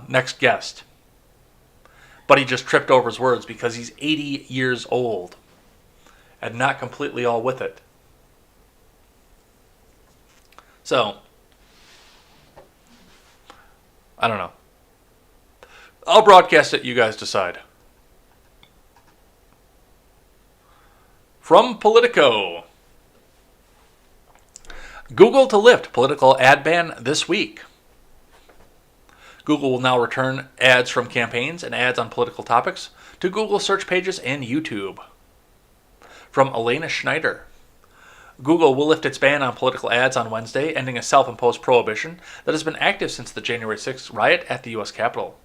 next guest. But he just tripped over his words because he's 80 years old and not completely all with it. So, I don't know. I'll broadcast it, you guys decide. From Politico. Google to lift political ad ban this week. Google will now return ads from campaigns and ads on political topics to Google search pages and YouTube. From Elena Schneider. Google will lift its ban on political ads on Wednesday, ending a self-imposed prohibition that has been active since the January 6th riot at the U.S. Capitol.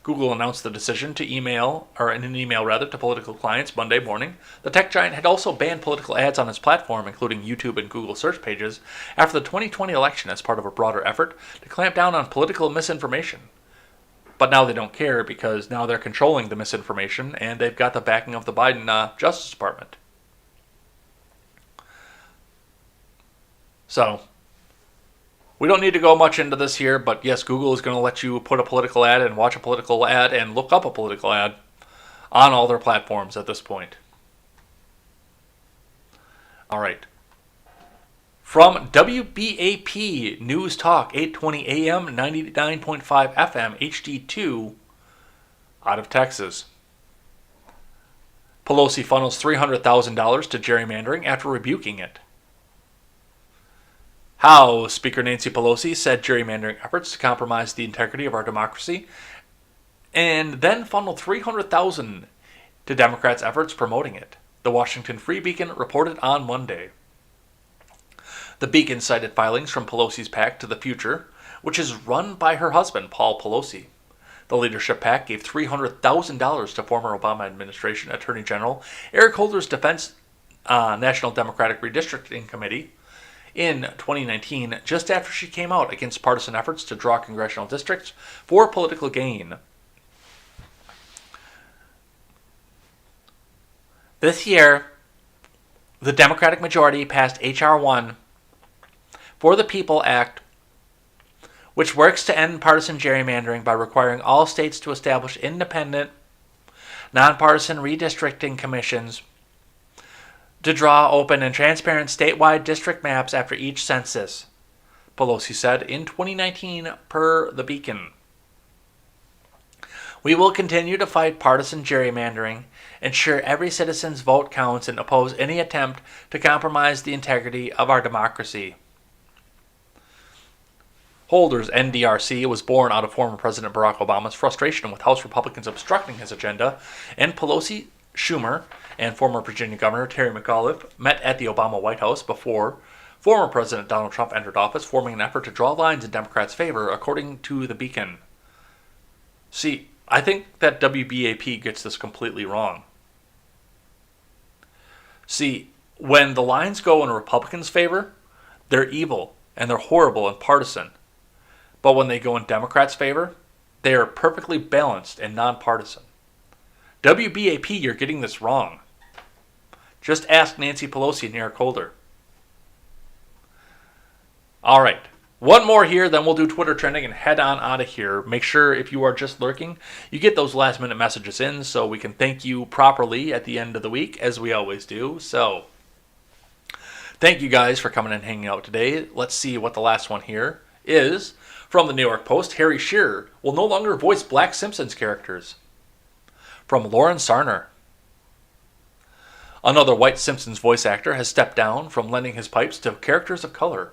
Google announced the decision in an email to political clients Monday morning. The tech giant had also banned political ads on its platform, including YouTube and Google search pages, after the 2020 election as part of a broader effort to clamp down on political misinformation. But now they don't care because now they're controlling the misinformation and they've got the backing of the Biden Justice Department. So, we don't need to go much into this here, but yes, Google is going to let you put a political ad and watch a political ad and look up a political ad on all their platforms at this point. All right. From WBAP News Talk, 820 AM, 99.5 FM, HD2, out of Texas. Pelosi funnels $300,000 to gerrymandering after rebuking it. House Speaker Nancy Pelosi said gerrymandering efforts to compromise the integrity of our democracy, and then funneled $300,000 to Democrats' efforts promoting it. The Washington Free Beacon reported on Monday. The Beacon cited filings from Pelosi's PAC to the Future, which is run by her husband, Paul Pelosi. The leadership PAC gave $300,000 to former Obama administration Attorney General Eric Holder's Defense National Democratic Redistricting Committee in 2019, just after she came out against partisan efforts to draw congressional districts for political gain. This year, the Democratic majority passed H.R. 1 for the People Act, which works to end partisan gerrymandering by requiring all states to establish independent, nonpartisan redistricting commissions to draw open and transparent statewide district maps after each census, Pelosi said in 2019 per The Beacon. We will continue to fight partisan gerrymandering, ensure every citizen's vote counts, and oppose any attempt to compromise the integrity of our democracy. Holder's NDRC was born out of former President Barack Obama's frustration with House Republicans obstructing his agenda, and Pelosi, Schumer, and former Virginia Governor Terry McAuliffe met at the Obama White House before former President Donald Trump entered office, forming an effort to draw lines in Democrats' favor, according to The Beacon. See, I think that WBAP gets this completely wrong. See, when the lines go in a Republican's favor, they're evil and they're horrible and partisan. But when they go in Democrats' favor, they are perfectly balanced and nonpartisan. WBAP, you're getting this wrong. Just ask Nancy Pelosi and Eric Holder. All right. One more here, then we'll do Twitter trending and head on out of here. Make sure if you are just lurking, you get those last minute messages in so we can thank you properly at the end of the week, as we always do. So, thank you guys for coming and hanging out today. Let's see what the last one here is. From the New York Post, Harry Shearer will no longer voice Black Simpsons characters. From Lauren Sarner. Another white Simpsons voice actor has stepped down from lending his pipes to characters of color.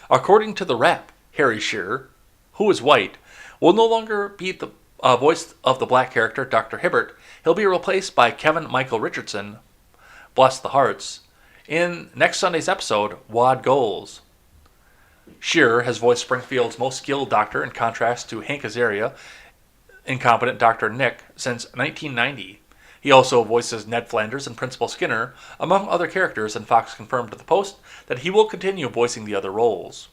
According to The Wrap, Harry Shearer, who is white, will no longer be the voice of the black character Dr. Hibbert. He'll be replaced by Kevin Michael Richardson, bless the hearts, in next Sunday's episode, Wad Goals. Shearer has voiced Springfield's most skilled doctor in contrast to Hank Azaria, incompetent Dr. Nick, since 1990. He also voices Ned Flanders and Principal Skinner, among other characters, and Fox confirmed to the Post that he will continue voicing the other roles.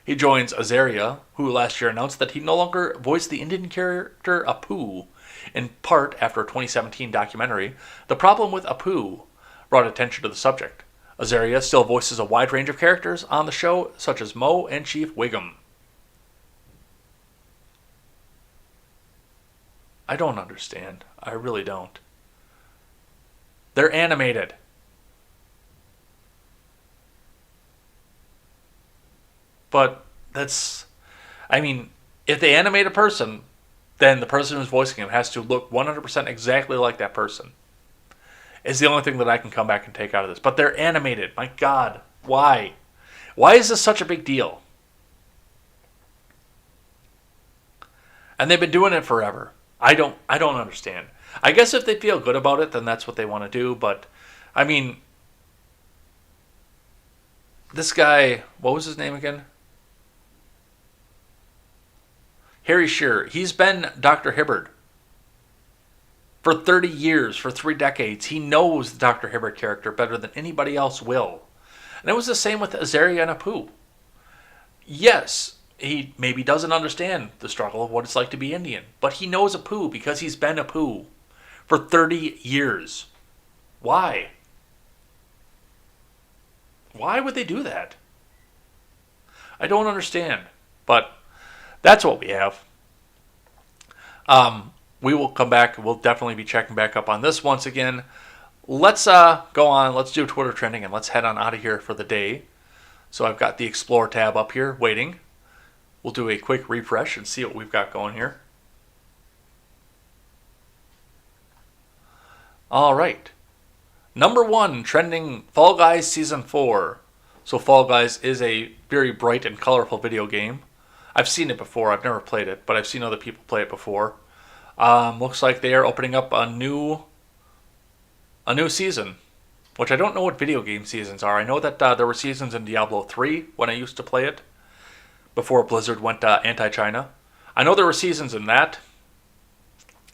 He joins Azaria, who last year announced that he no longer voiced the Indian character Apu, in part after a 2017 documentary. The Problem with Apu brought attention to the subject. Azaria still voices a wide range of characters on the show, such as Moe and Chief Wiggum. I don't understand. I really don't. They're animated. But that's... I mean, if they animate a person, then the person who's voicing him has to look 100% exactly like that person. Is the only thing that I can come back and take out of this. But they're animated. My God. Why? Why is this such a big deal? And they've been doing it forever. I don't understand. I guess if they feel good about it, then that's what they want to do. But, I mean, this guy, what was his name again? Harry Shearer. He's been Dr. Hibbert for 30 years, for 3 decades. He knows the Dr. Hibbert character better than anybody else will. And it was the same with Azaria and Apu. Yes, he maybe doesn't understand the struggle of what it's like to be Indian, but he knows Apu because he's been Apu for 30 years. Why? Why would they do that? I don't understand. But that's what we have. We will come back. We'll definitely be checking back up on this once again. Let's go on. Let's do Twitter trending, and let's head on out of here for the day. So I've got the Explore tab up here waiting. We'll do a quick refresh and see what we've got going here. All right. Number 1, trending Fall Guys Season 4. So Fall Guys is a very bright and colorful video game. I've seen it before. I've never played it, but I've seen other people play it before. Looks like they are opening up a new season, which I don't know what video game seasons are. I know that there were seasons in Diablo 3 when I used to play it, before Blizzard went anti-China. I know there were seasons in that.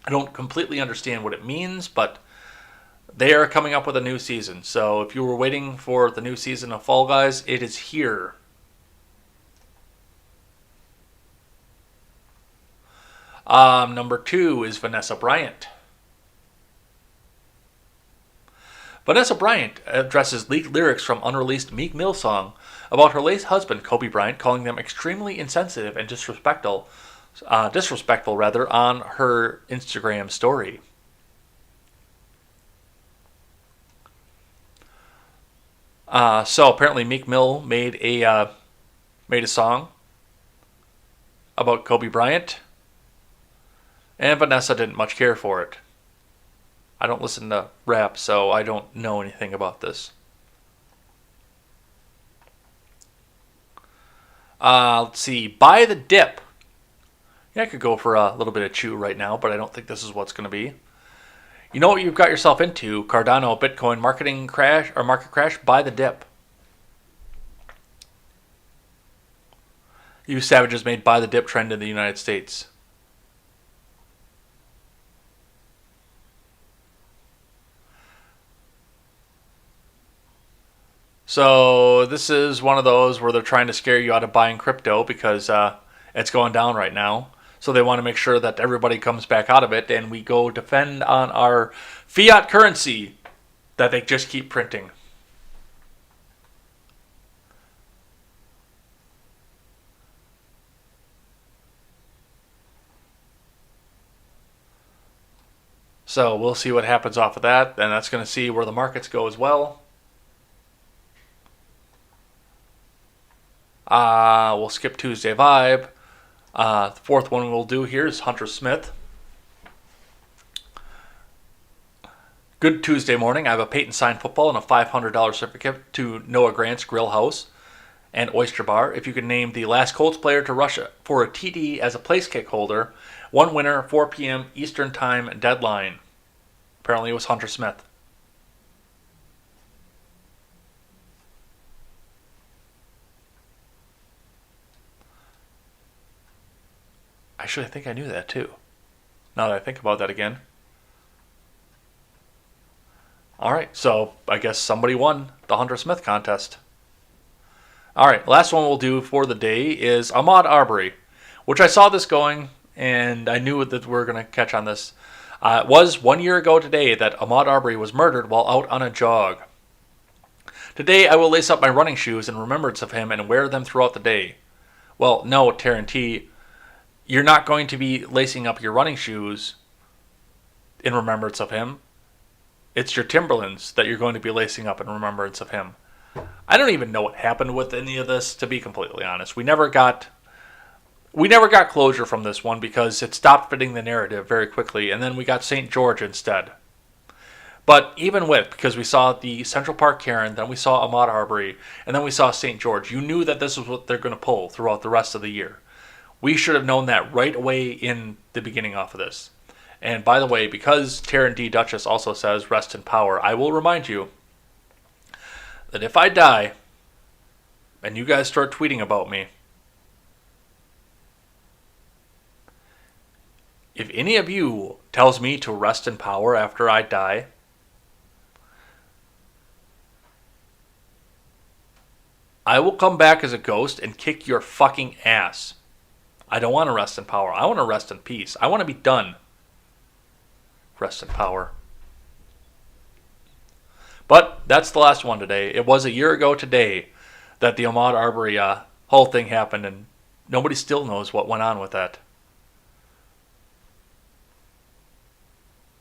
I don't completely understand what it means, but they are coming up with a new season. So if you were waiting for the new season of Fall Guys, it is here. Number 2 is Vanessa Bryant. Vanessa Bryant addresses leaked lyrics from unreleased Meek Mill song about her late husband, Kobe Bryant, calling them extremely insensitive and disrespectful on her Instagram story. So apparently Meek Mill made a song about Kobe Bryant, and Vanessa didn't much care for it. I don't listen to rap, so I don't know anything about this. Let's see. Buy the Dip. Yeah, I could go for a little bit of chew right now, but I don't think this is what's going to be. You know what you've got yourself into? Cardano Bitcoin market crash. Buy the dip. You savages made buy the dip trend in the United States. So this is one of those where they're trying to scare you out of buying crypto because it's going down right now. So they want to make sure that everybody comes back out of it and we go defend on our fiat currency that they just keep printing. So we'll see what happens off of that, and that's going to see where the markets go as well. We'll skip Tuesday Vibe. The fourth one we'll do here is Hunter Smith. Good Tuesday morning. I have a Peyton signed football and a $500 certificate to Noah Grant's Grill House and Oyster Bar. If you could name the last Colts player to rush for a TD as a place kick holder, one winner, 4 p.m. Eastern Time deadline. Apparently it was Hunter Smith. Actually, I think I knew that too. Now that I think about that again. Alright, so I guess somebody won the Hunter Smith contest. Alright, last one we'll do for the day is Ahmaud Arbery, which I saw this going and I knew that we were going to catch on this. It was 1 year ago today that Ahmaud Arbery was murdered while out on a jog. Today I will lace up my running shoes in remembrance of him and wear them throughout the day. Well, no, Taryn T., you're not going to be lacing up your running shoes in remembrance of him. It's your Timberlands that you're going to be lacing up in remembrance of him. I don't even know what happened with any of this, to be completely honest. We never got closure from this one because it stopped fitting the narrative very quickly, and then we got St. George instead. But even because we saw the Central Park Karen, then we saw Ahmaud Arbery, and then we saw St. George, you knew that this was what they're going to pull throughout the rest of the year. We should have known that right away in the beginning off of this. And by the way, because Taryn D. Duchess also says rest in power, I will remind you that if I die and you guys start tweeting about me, if any of you tells me to rest in power after I die, I will come back as a ghost and kick your fucking ass. I don't want to rest in power. I want to rest in peace. I want to be done. Rest in power. But that's the last one today. It was a year ago today that the Ahmaud Arbery whole thing happened, and nobody still knows what went on with that.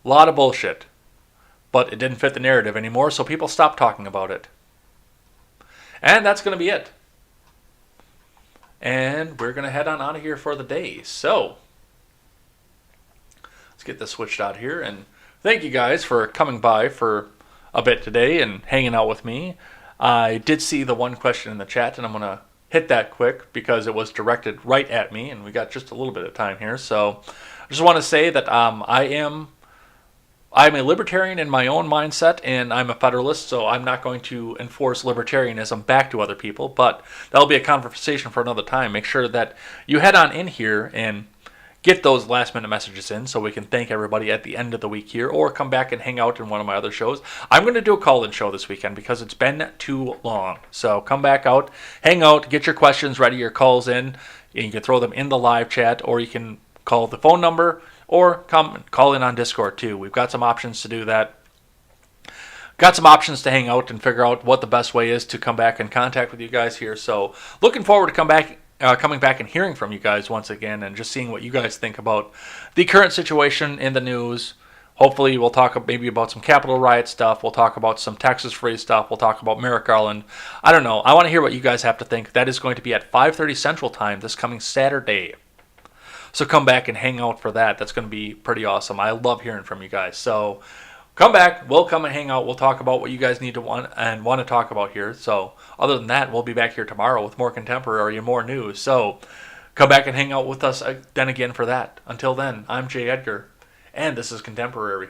A lot of bullshit. But it didn't fit the narrative anymore, so people stopped talking about it. And that's going to be it. And we're going to head on out of here for the day. So, let's get this switched out here. And thank you guys for coming by for a bit today and hanging out with me. I did see the one question in the chat, and I'm going to hit that quick because it was directed right at me, and we got just a little bit of time here. So, I just want to say that I'm a libertarian in my own mindset, and I'm a federalist, so I'm not going to enforce libertarianism back to other people, but that'll be a conversation for another time. Make sure that you head on in here and get those last-minute messages in so we can thank everybody at the end of the week here, or come back and hang out in one of my other shows. I'm going to do a call-in show this weekend because it's been too long. So come back out, hang out, get your questions ready, your calls in, and you can throw them in the live chat, or you can call the phone number, or come call in on Discord too. We've got some options to do that. Got some options to hang out and figure out what the best way is to come back and contact with you guys here. So looking forward to coming back and hearing from you guys once again, and just seeing what you guys think about the current situation in the news. Hopefully we'll talk maybe about some Capitol riot stuff. We'll talk about some Texas freeze stuff. We'll talk about Merrick Garland. I don't know. I want to hear what you guys have to think. That is going to be at 5:30 Central Time this coming Saturday. So come back and hang out for that. That's going to be pretty awesome. I love hearing from you guys. So come back. We'll come and hang out. We'll talk about what you guys need to want to talk about here. So other than that, we'll be back here tomorrow with more contemporary and more news. So come back and hang out with us then again for that. Until then, I'm Jay Edgar, and this is Contemporary.